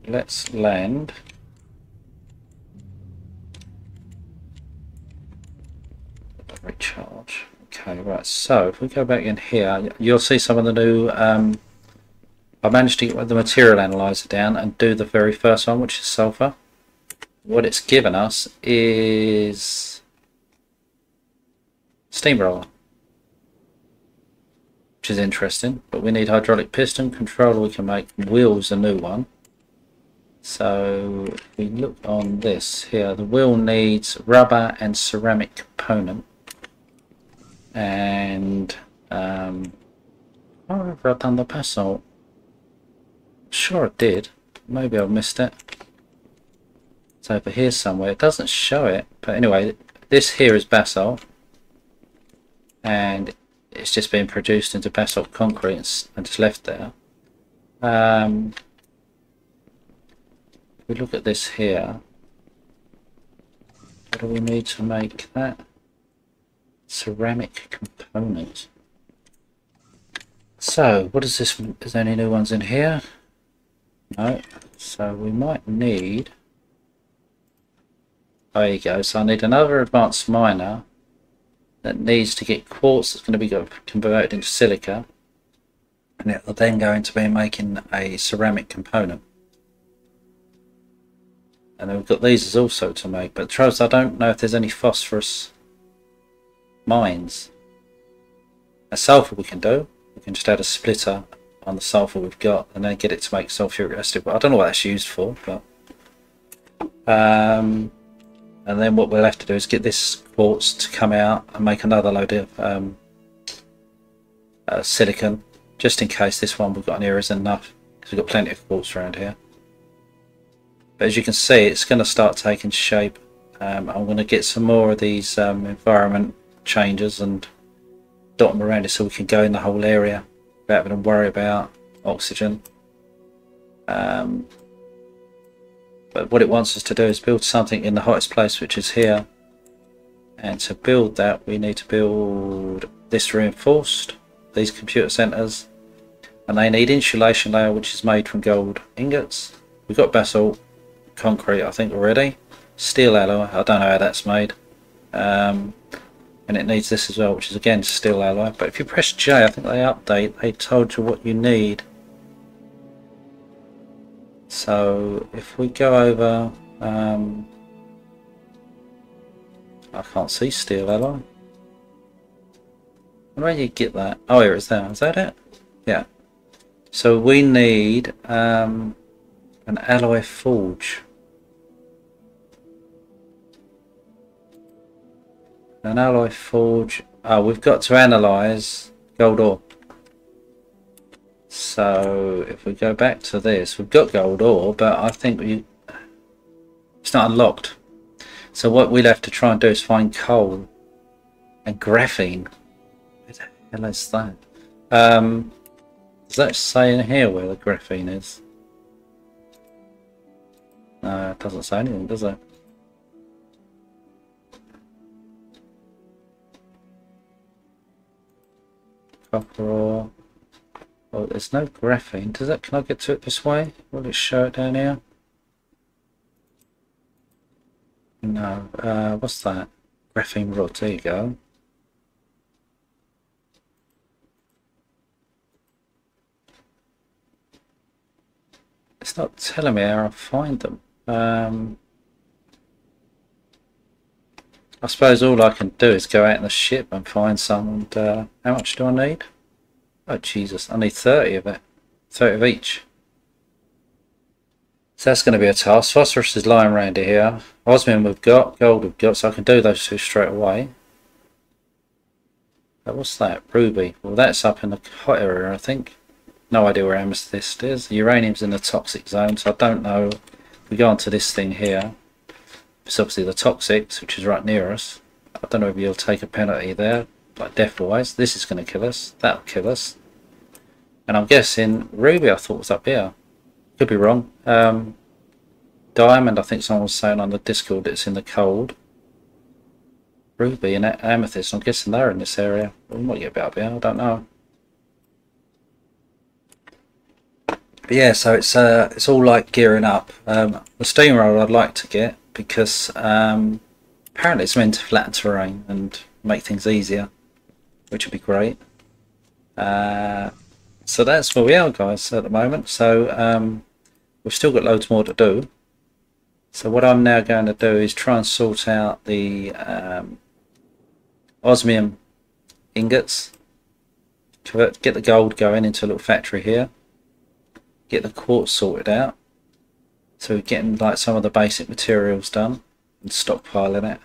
A: Let's land. recharge. Okay, right, so if we go back in here, you'll see some of the new I managed to get the material analyzer down and do the very first one, which is sulfur. What it's given us is steamroller, which is interesting, but we need hydraulic piston controller. We can make wheels, a new one. So if we look on this here, the wheel needs rubber and ceramic component, and oh, have I done the basalt? Sure it did. Maybe I missed it. It's over here somewhere. It doesn't show it, but anyway, this here is basalt, and it's just been produced into basalt concrete and just left there. If we look at this here, what do we need to make that? Ceramic component. So what is this? Is there any new ones in here? No. So we might need, there you go. So I need another advanced miner that needs to get quartz that's going to be converted into silica, and it will then go into be making a ceramic component. And then we've got these as also to make, but the trouble is I don't know if there's any phosphorus mines. A sulfur we can do. We can just add a splitter on the sulfur we've got and then get it to make sulfuric acid. But I don't know what that's used for. But and then what we'll have to do is get this quartz to come out and make another load of silicon, just in case this one we've got in here isn't enough, because we've got plenty of quartz around here. But as you can see, it's going to start taking shape. I'm going to get some more of these environment changes and dot them around it so we can go in the whole area without having to worry about oxygen. But what it wants us to do is build something in the hottest place, which is here. And to build that, we need to build this reinforced, these computer centers, and they need insulation layer, which is made from gold ingots. We've got basalt concrete, I think, already. Steel alloy, I don't know how that's made. And it needs this as well, which is again steel alloy. But if you press J, I think they update, they told you what you need. So if we go over, I can't see steel alloy. Where do you get that? Oh, here it's there. Is that it? Yeah. So we need an alloy forge. An alloy forge. Oh, we've got to analyze gold ore. So if we go back to this, we've got gold ore, but I think it's not unlocked. So what we'll have to try and do is find coal and graphene. Where the hell is that? Does that say in here where the graphene is? No, it doesn't say anything, does it? Copper ore. Oh, there's no graphene. Does that? Can I get to it this way? Will it show it down here? No. What's that? Graphene rod. There you go. It's not telling me how I find them. I suppose all I can do is go out in the ship and find some. And how much do I need? Oh Jesus, I need 30 of it. 30 of each. So that's going to be a task. Phosphorus is lying around here. Osmium we've got, gold we've got, so I can do those two straight away. But what's that? Ruby. Well, that's up in the hot area, I think. No idea where amethyst is. The uranium's in the toxic zone, so I don't know. If we go onto this thing here, it's obviously the toxics, which is right near us. I don't know if you'll take a penalty there, like death-wise. This is going to kill us. That'll kill us. And I'm guessing ruby I thought was up here. Could be wrong. Diamond, I think someone was saying on the Discord it's in the cold. Ruby and amethyst, I'm guessing they're in this area. We might get a bit up here, I don't know. But yeah, so it's all like gearing up. The steamroller I'd like to get because apparently it's meant to flatten terrain, and make things easier, which would be great. So that's where we are, guys, at the moment. So we've still got loads more to do. So what I'm now going to do is try and sort out the osmium ingots, get the gold going into a little factory here, get the quartz sorted out, so we're getting like some of the basic materials done and stockpiling it.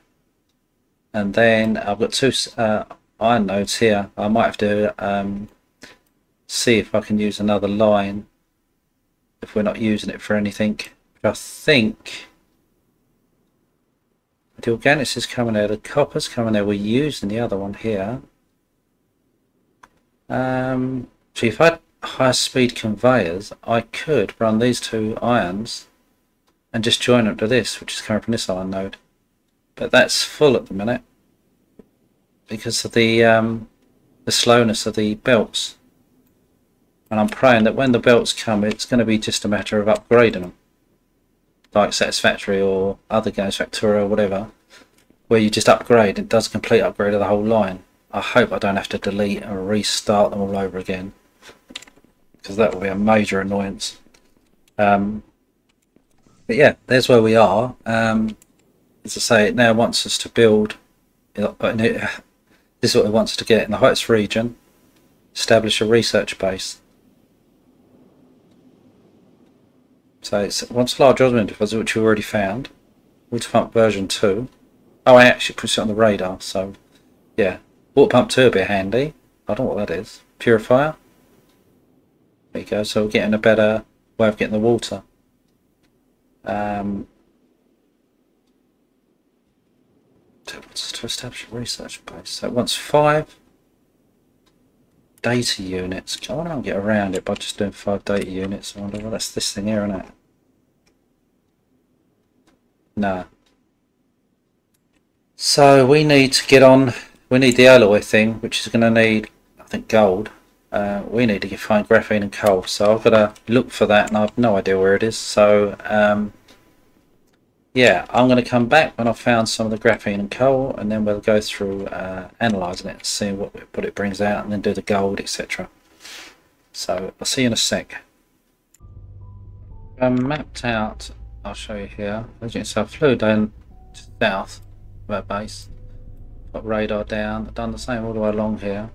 A: And then I've got 2 iron nodes here. I might have to see if I can use another line if we're not using it for anything. But I think the organics is coming there, the copper's coming there, we're using the other one here. So if I had high speed conveyors, I could run these 2 irons and just join them to this, which is coming from this iron node. But that's full at the minute because of the slowness of the belts. And I'm praying that when the belts come, it's going to be just a matter of upgrading them, like Satisfactory or other games, Factory or whatever, where you just upgrade. It does a complete upgrade of the whole line. I hope I don't have to delete and restart them all over again, because that will be a major annoyance. But yeah, there's where we are. As I say, it now wants us to build. This is what it wants us to get in the Heights region. Establish a research base. So it wants a large osmium deposit, which we've already found. Water pump version 2. Oh, I actually put it on the radar. So yeah, water pump 2 will be handy. I don't know what that is. Purifier. There you go. So we're getting a better way of getting the water. To establish a research base. So it wants 5 data units. I wonder if I can get around it by just doing 5 data units. I wonder, well, that's this thing here, isn't it? No. So we need to get on. We need the alloy thing, which is going to need, I think, gold. We need to find graphene and coal. So I've got to look for that, and I have no idea where it is. So yeah, I'm going to come back when I've found some of the graphene and coal, and then we'll go through analysing it, see what it brings out, and then do the gold, etc. So I'll see you in a sec. I'm mapped out. I'll show you here. As you can see, I flew down to the south of our base. Got radar down. I've done the same all the way along here.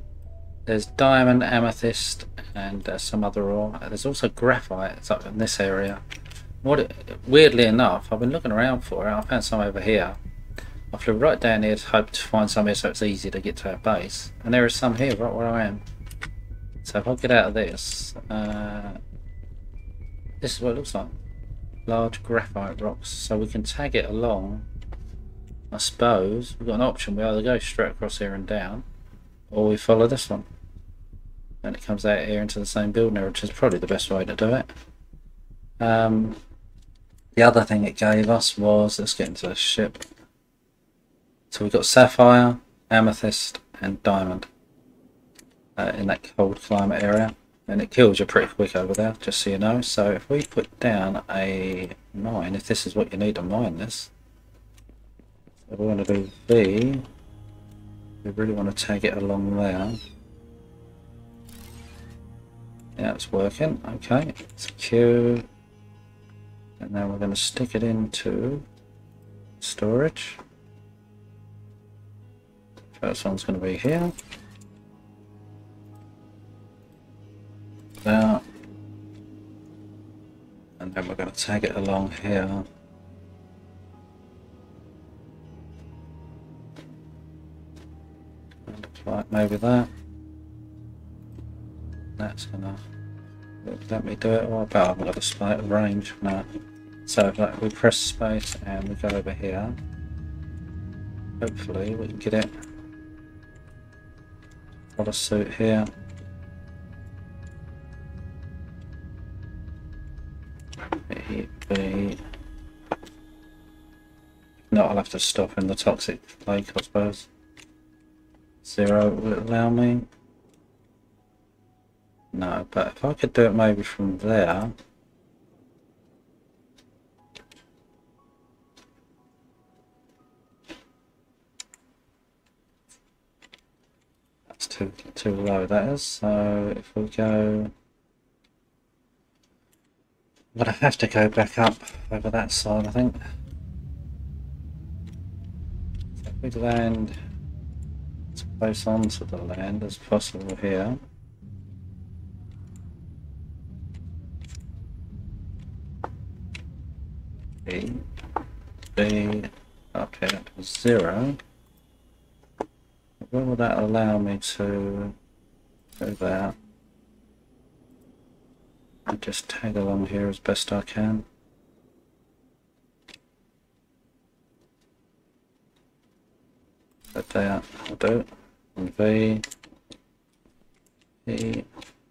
A: There's diamond, amethyst, and some other ore. There's also graphite. It's up in this area. Weirdly enough, I've been looking around for it. I found some over here. I flew right down here to hope to find some here so it's easy to get to our base. And there is some here right where I am. So if I get out of this, this is what it looks like. Large graphite rocks. So we can tag it along. I suppose we've got an option. We either go straight across here and down, or we follow this one. And it comes out here into the same building area, which is probably the best way to do it. The other thing it gave us was, let's get into the ship. So we've got sapphire, amethyst, and diamond in that cold climate area, and it kills you pretty quick over there, just so you know. So if we put down a mine, if this is what you need to mine this, so we want to do V. We really want to tag it along there. Yeah, it's working. Okay, it's Q. And now we're going to stick it into storage. First one's going to be here. There. And then we're going to tag it along here. And like maybe that. That's going to let me do it. Oh, I bet I've got to display it range. No. So like, we press space and we go over here. Hopefully we can get it. Got a suit here. B. No, I'll have to stop in the toxic lake, I suppose. 0 will it allow me? No, but if I could do it maybe from there. too low, that is. So if we go, I'm gonna have to go back up over that side, I think. So if we land as close onto the land as possible here. B up here to 0. Where will that allow me to go there? And just tag along here as best I can. But there, I'll do. And V, E.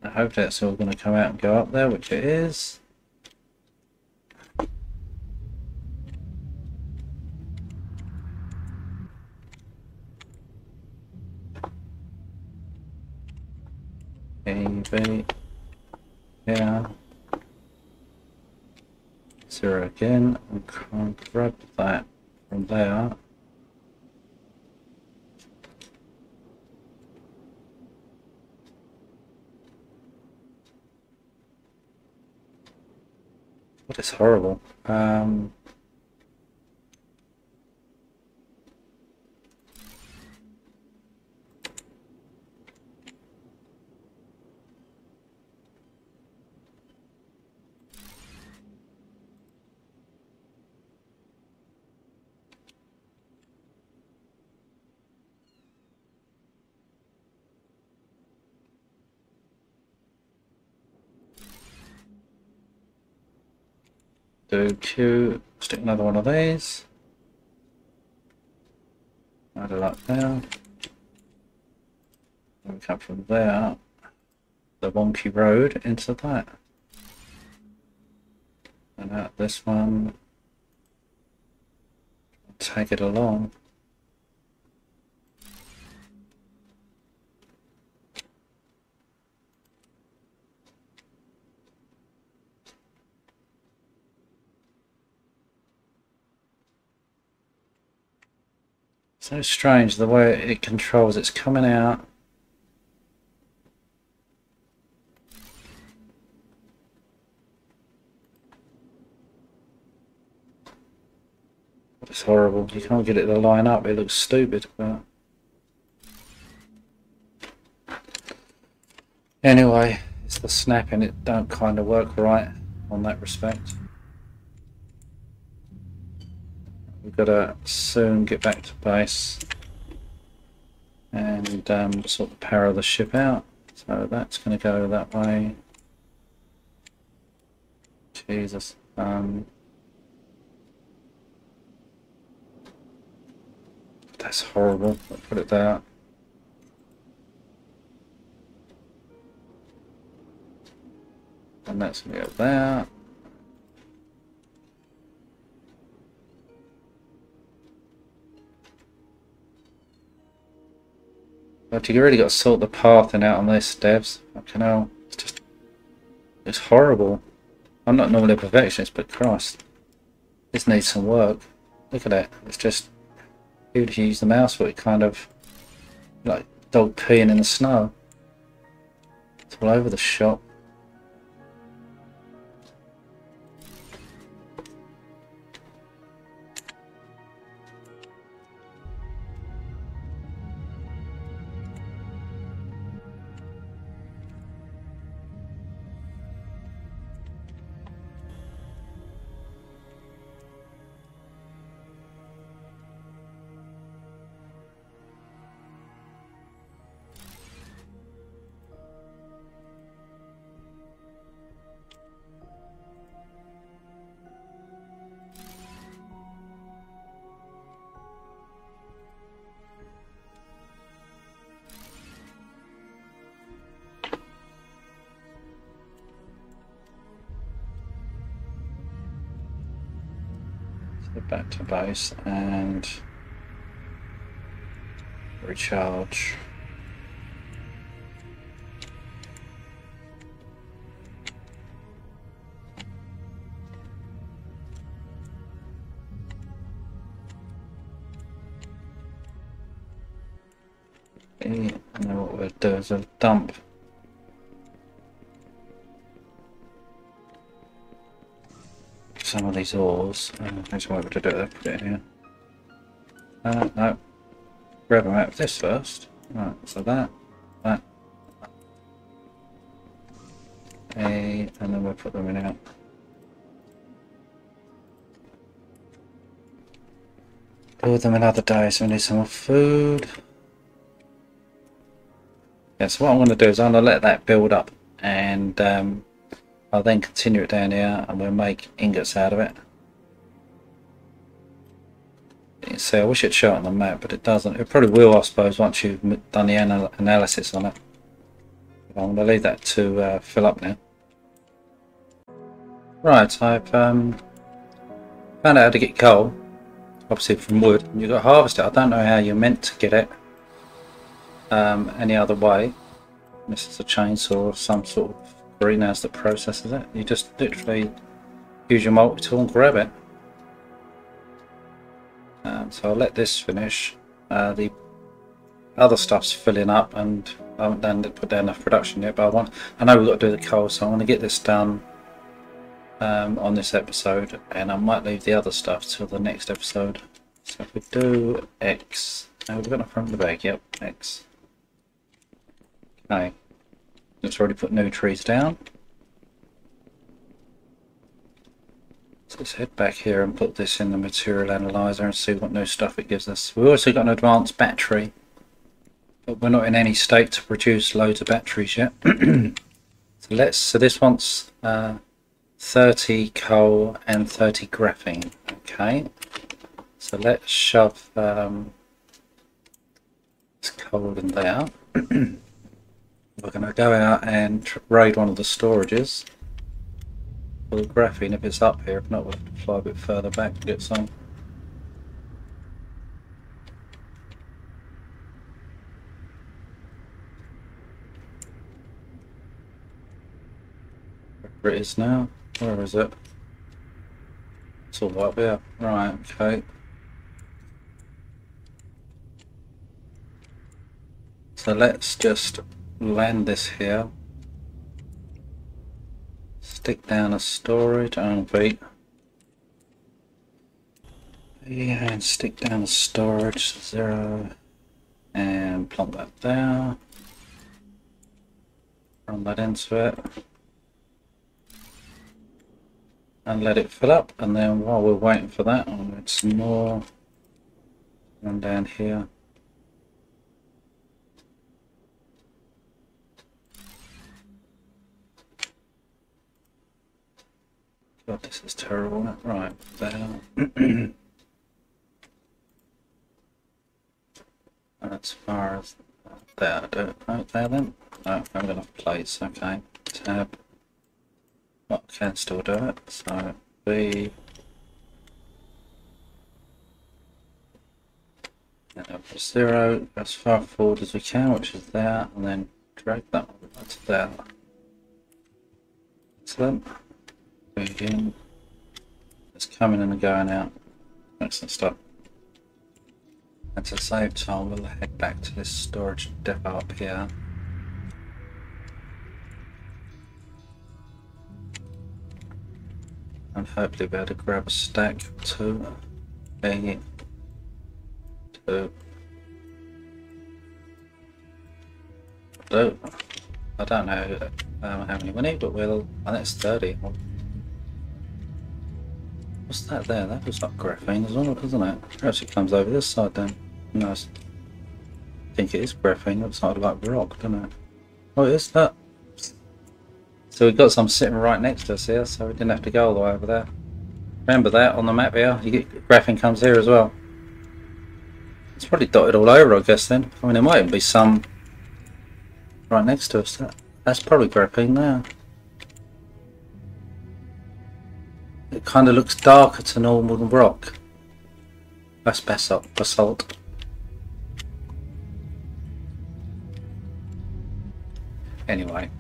A: I hope that's all going to come out and go up there, which it is. V, yeah. 0 again, and can't grab that from there. What is horrible. Do Q, stick another one of these. Add it up there. Then we come from there, the wonky road, into that. And out this one. Tag it along. So strange the way it controls, it's coming out. It's horrible, you can't get it to line up, it looks stupid. But anyway, it's the snapping, it don't kind of work right on that respect. We've got to soon get back to base and sort of power the ship out. So that's going to go that way. Jesus. That's horrible. I'll put it there. And that's going to go there. But you really got to sort the pathing out on this, devs. Fucking hell. It's horrible. I'm not normally a perfectionist, but Christ. This needs some work. Look at it. It's just, even if you use the mouse for it, kind of like dog peeing in the snow. It's all over the shop. Back to base and recharge. And then what we'll do is we'll dump some of these ores. There's one way to do it. Put it in here. No. Grab them out of this first. Right, so that. And then we'll put them in out. Build them another day, so we need some more food. Yeah, so what I'm going to do is I'm going to let that build up, and I'll then continue it down here, and we'll make ingots out of it. You can see, I wish it'd show it on the map, but it doesn't. It probably will, I suppose, once you've done the analysis on it. I'm going to leave that to fill up now. Right, I've found out how to get coal, obviously from wood. You've got to harvest it. I don't know how you're meant to get it any other way. This is a chainsaw or some sort of greenhouse that processes it. You just literally use your multi-tool and grab it. So I'll let this finish. The other stuff's filling up, and I haven't put down enough production yet. But I know we've got to do the coal, so I want to get this done on this episode, and I might leave the other stuff till the next episode. So if we do X, we've got enough room in the bag. Yep, X. Okay, let's already put new trees down. So let's head back here and put this in the material analyzer and see what new stuff it gives us. We've also got an advanced battery, but we're not in any state to produce loads of batteries yet. So this wants 30 coal and 30 graphene. Okay, so let's shove this coal in there. We're going to go out and raid one of the storages for the graphene if it's up here. If not, we'll have to fly a bit further back to get some. Where it is now. Where is it? It's all up here. Right, okay. So let's just land this here. Stick down a storage on B. And stick down a storage 0 and plump that there. Run that into it. And let it fill up, and then while we're waiting for that, I'll add some more. Run down here. God, this is terrible, isn't it? Right, there. As far as there, do it right there then. No, I haven't got enough plates, okay. Tab. Well, can still do it, so B. And up to 0, as far forward as we can, which is there, and then drag that one to there. Excellent. Again, it's coming in and going out. Excellent stuff. And to save time, we'll head back to this storage depot up here. And hopefully be able to grab a stack or two. A, two. Do. I don't know how many we need, but we'll. I think it's 30. What's that there? That looks like graphene as well, doesn't it? Perhaps it comes over this side then. No, I think it is graphene. It looks like rock, doesn't it? Oh, it is that. So we've got some sitting right next to us here, so we didn't have to go all the way over there. Remember that on the map here. You get graphene comes here as well. It's probably dotted all over, I guess. Then I mean, there might even be some right next to us. That's probably graphene there. It kind of looks darker to normal rock. That's basalt. Anyway,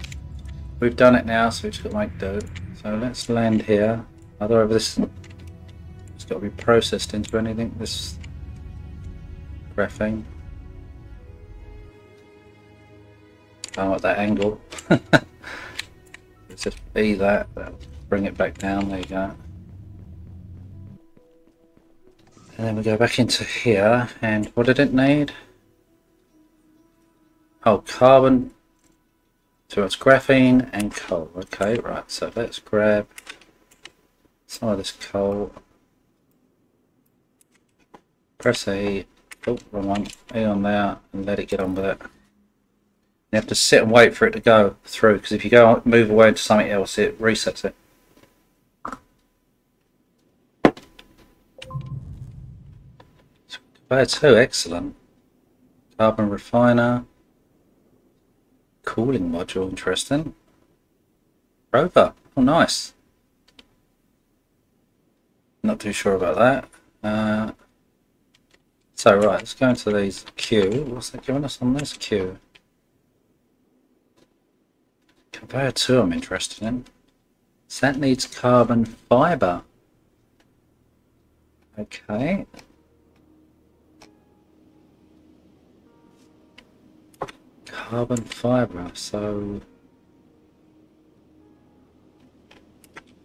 A: we've done it now, so we've just got to make do. So let's land here. Otherwise, this it's got to be processed into anything. This graphene. at that angle. Let's just be that. That'll bring it back down. There you go. And then we go back into here, and what did it need? Oh, carbon. So it's graphene and coal. Okay, right. So let's grab some of this coal. Press E. Oh, wrong one. E on there, and let it get on with it. You have to sit and wait for it to go through, because if you go move away to something else, it resets it. Conveyor 2, excellent. Carbon refiner. Cooling module, interesting. Rover, oh nice. Not too sure about that. So right, let's go into these Q. What's that giving us on this Q? Conveyor 2 I'm interested in. So that needs carbon fibre. Okay. Carbon fibre, so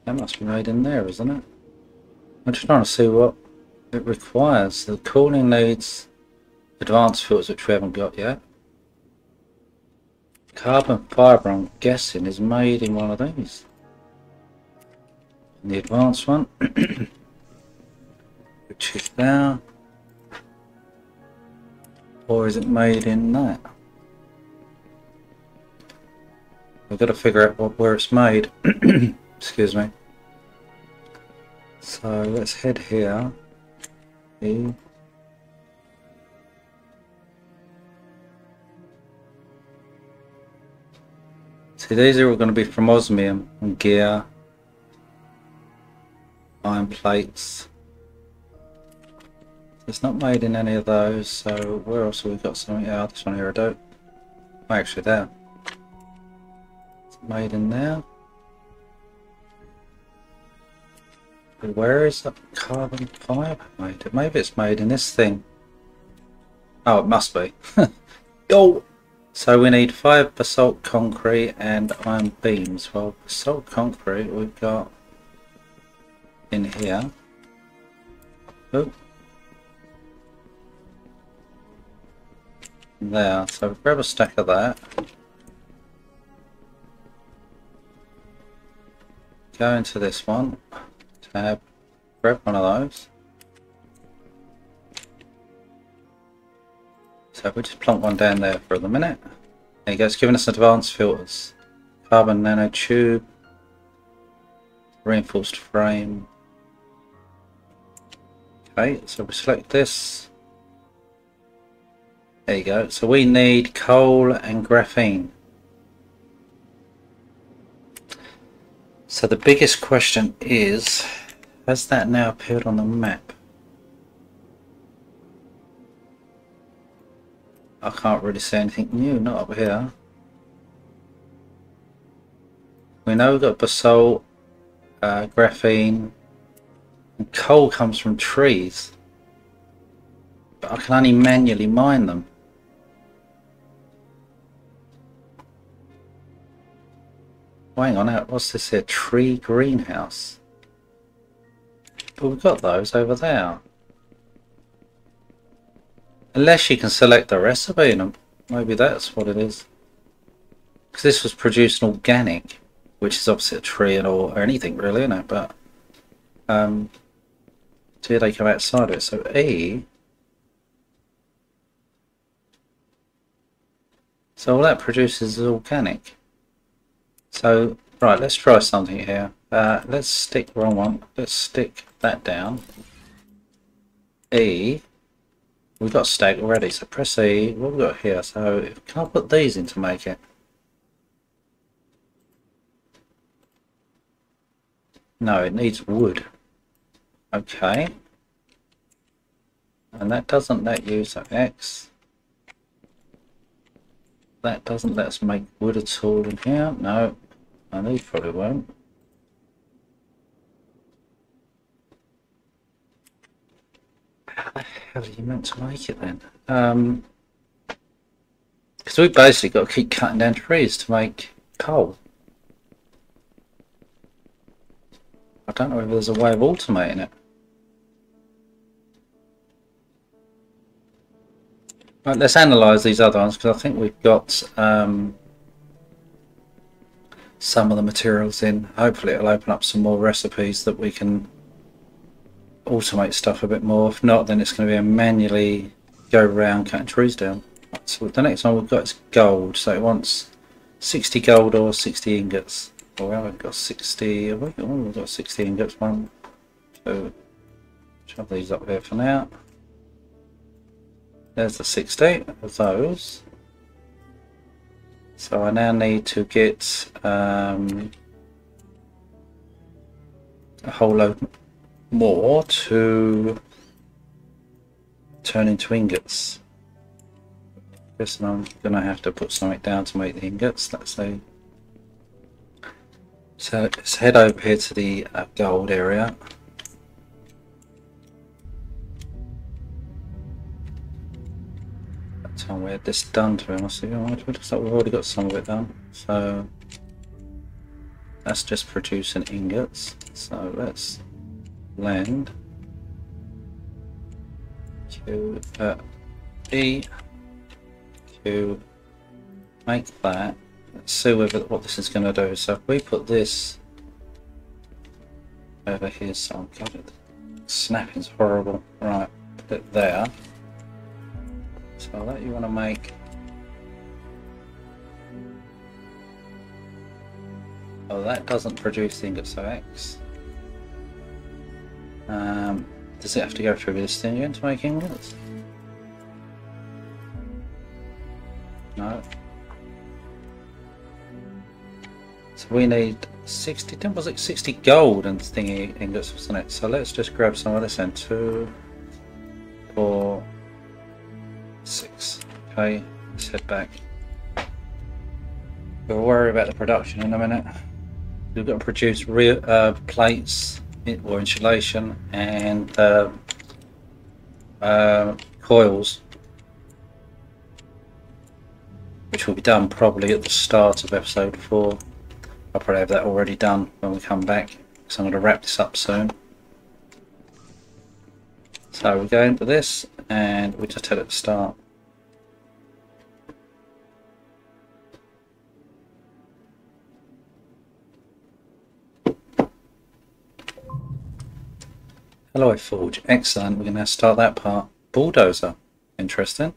A: that must be made in there, isn't it? I'm just trying to see what it requires. The cooling needs advanced filters, which we haven't got yet. Carbon fibre, I'm guessing, is made in one of these. And the advanced one, which is there, or is it made in that? We've got to figure out where it's made. Excuse me. So let's head here. E. See, these are all going to be from Osmium and gear, iron plates. It's not made in any of those. So where else have we got something? Yeah, this one here I don't. Oh, actually, there. Made in there. But where is the carbon fibre made? Maybe it's made in this thing. Oh, it must be. Oh! So we need 5 basalt concrete and iron beams. Well, basalt concrete we've got in here. Oh. There. So grab a stack of that. Go into this one, tab, grab one of those. So we just plonk one down there for the minute. There you go, it's giving us advanced filters. Carbon nanotube, reinforced frame. Okay, so we select this. There you go, so we need coal and graphene. So the biggest question is, has that now appeared on the map? I can't really see anything new, not up here. We know we've got basalt, graphene, and coal comes from trees. But I can only manually mine them. Hang on out, what's this here? Tree greenhouse. But we've got those over there. Unless you can select the recipe in them. Maybe that's what it is. Because this was produced in organic, which is obviously a tree or anything really, isn't it? But so here they come outside of it. So E. So all that produces is organic. So, right, let's try something here. Let's stick, wrong one, let's stick that down. E, we've got a stack already, so press E, what have we got here? So, can I put these in to make it? No, it needs wood. Okay. And that doesn't let you, so X. That doesn't let us make wood at all in here. No, and these probably won't. How the hell are you meant to make it then? Because So we basically got to keep cutting down trees to make coal. I don't know if there's a way of automating it. Right, let's analyse these other ones because I think we've got some of the materials in. Hopefully it'll open up some more recipes that we can automate stuff a bit more. If not, then it's going to be a manually go around cutting trees down. Right, so the next one we've got is gold. So it wants 60 gold or 60 ingots. Well, we haven't got 60. Have we? Oh, we've got 60 ingots. One. So shove these up here for now. There's the 60 of those. So I now need to get a whole load more to turn into ingots. Guess I'm going to have to put something down to make the ingots. Let's see. So let's head over here to the gold area. That's on we had this done to him. I see. Oh, it looks like we've already got some of it done. So that's just producing ingots. So let's land Q E Q, make that. Let's see what this is going to do. So if we put this over here, so God, snapping's horrible. Right, put it there. So that you want to make. Oh, that doesn't produce the ingot, so X. Does it have to go through this thing again to make ingots? No. So we need 60, was it 60 gold and thingy ingots, wasn't it? So let's just grab some of this then. 2, 4, 6. Okay, let's head back. We'll worry about the production in a minute. We've got to produce real plates or insulation and coils, which will be done probably at the start of episode 4. I'll probably have that already done when we come back, so I'm going to wrap this up soon. So we go into this and we just hit it to start. Alloy forge, excellent. We're going to start that part. Bulldozer, interesting.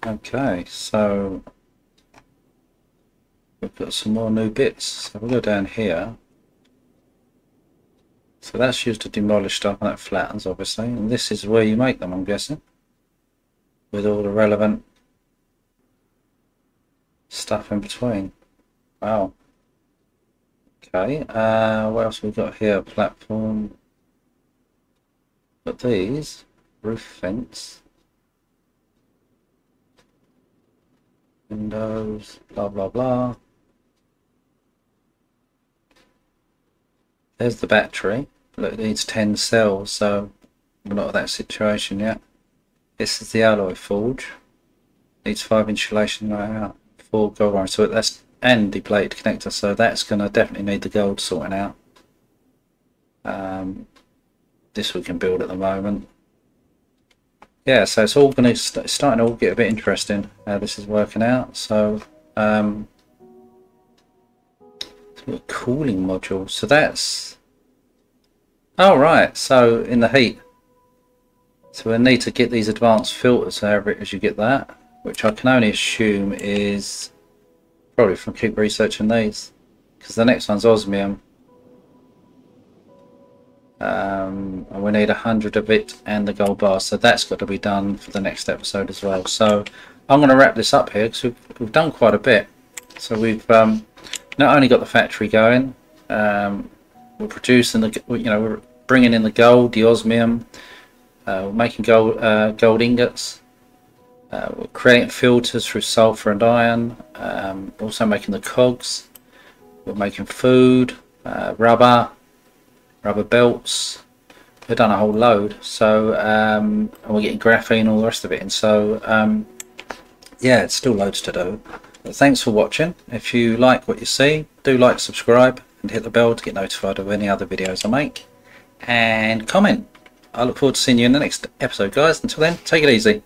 A: Okay, so we've got some more new bits. So we'll go down here. So that's used to demolish stuff, and that flattens obviously. And this is where you make them, I'm guessing, with all the relevant stuff in between. Wow. Okay, what else we got here? Platform. Got these. Roof fence. Windows. Blah blah blah. There's the battery. Look, it needs 10 cells, so we're not at that situation yet. This is the alloy forge. Needs 5 insulation right out. 4 gold wire, so that's and the plate connector, so that's going to definitely need the gold sorting out. This we can build at the moment. Yeah, so it's all going to starting to all get a bit interesting how this is working out. So, a cooling module. So that's oh right. So in the heat, so we need to get these advanced filters. However, as you get that. Which I can only assume is probably from keep researching these, because the next one's osmium, and we need 100 of it and the gold bar, so that's got to be done for the next episode as well. So I'm going to wrap this up here because we've done quite a bit. So we've not only got the factory going, we're producing the, we're bringing in the gold, the osmium, we're making gold ingots. We're creating filters through sulfur and iron, also making the cogs, we're making food, rubber, rubber belts. We've done a whole load, so and we're getting graphene and all the rest of it in. So yeah, it's still loads to do. But thanks for watching. If you like what you see, do like, subscribe, and hit the bell to get notified of any other videos I make. And comment. I look forward to seeing you in the next episode, guys. Until then, take it easy.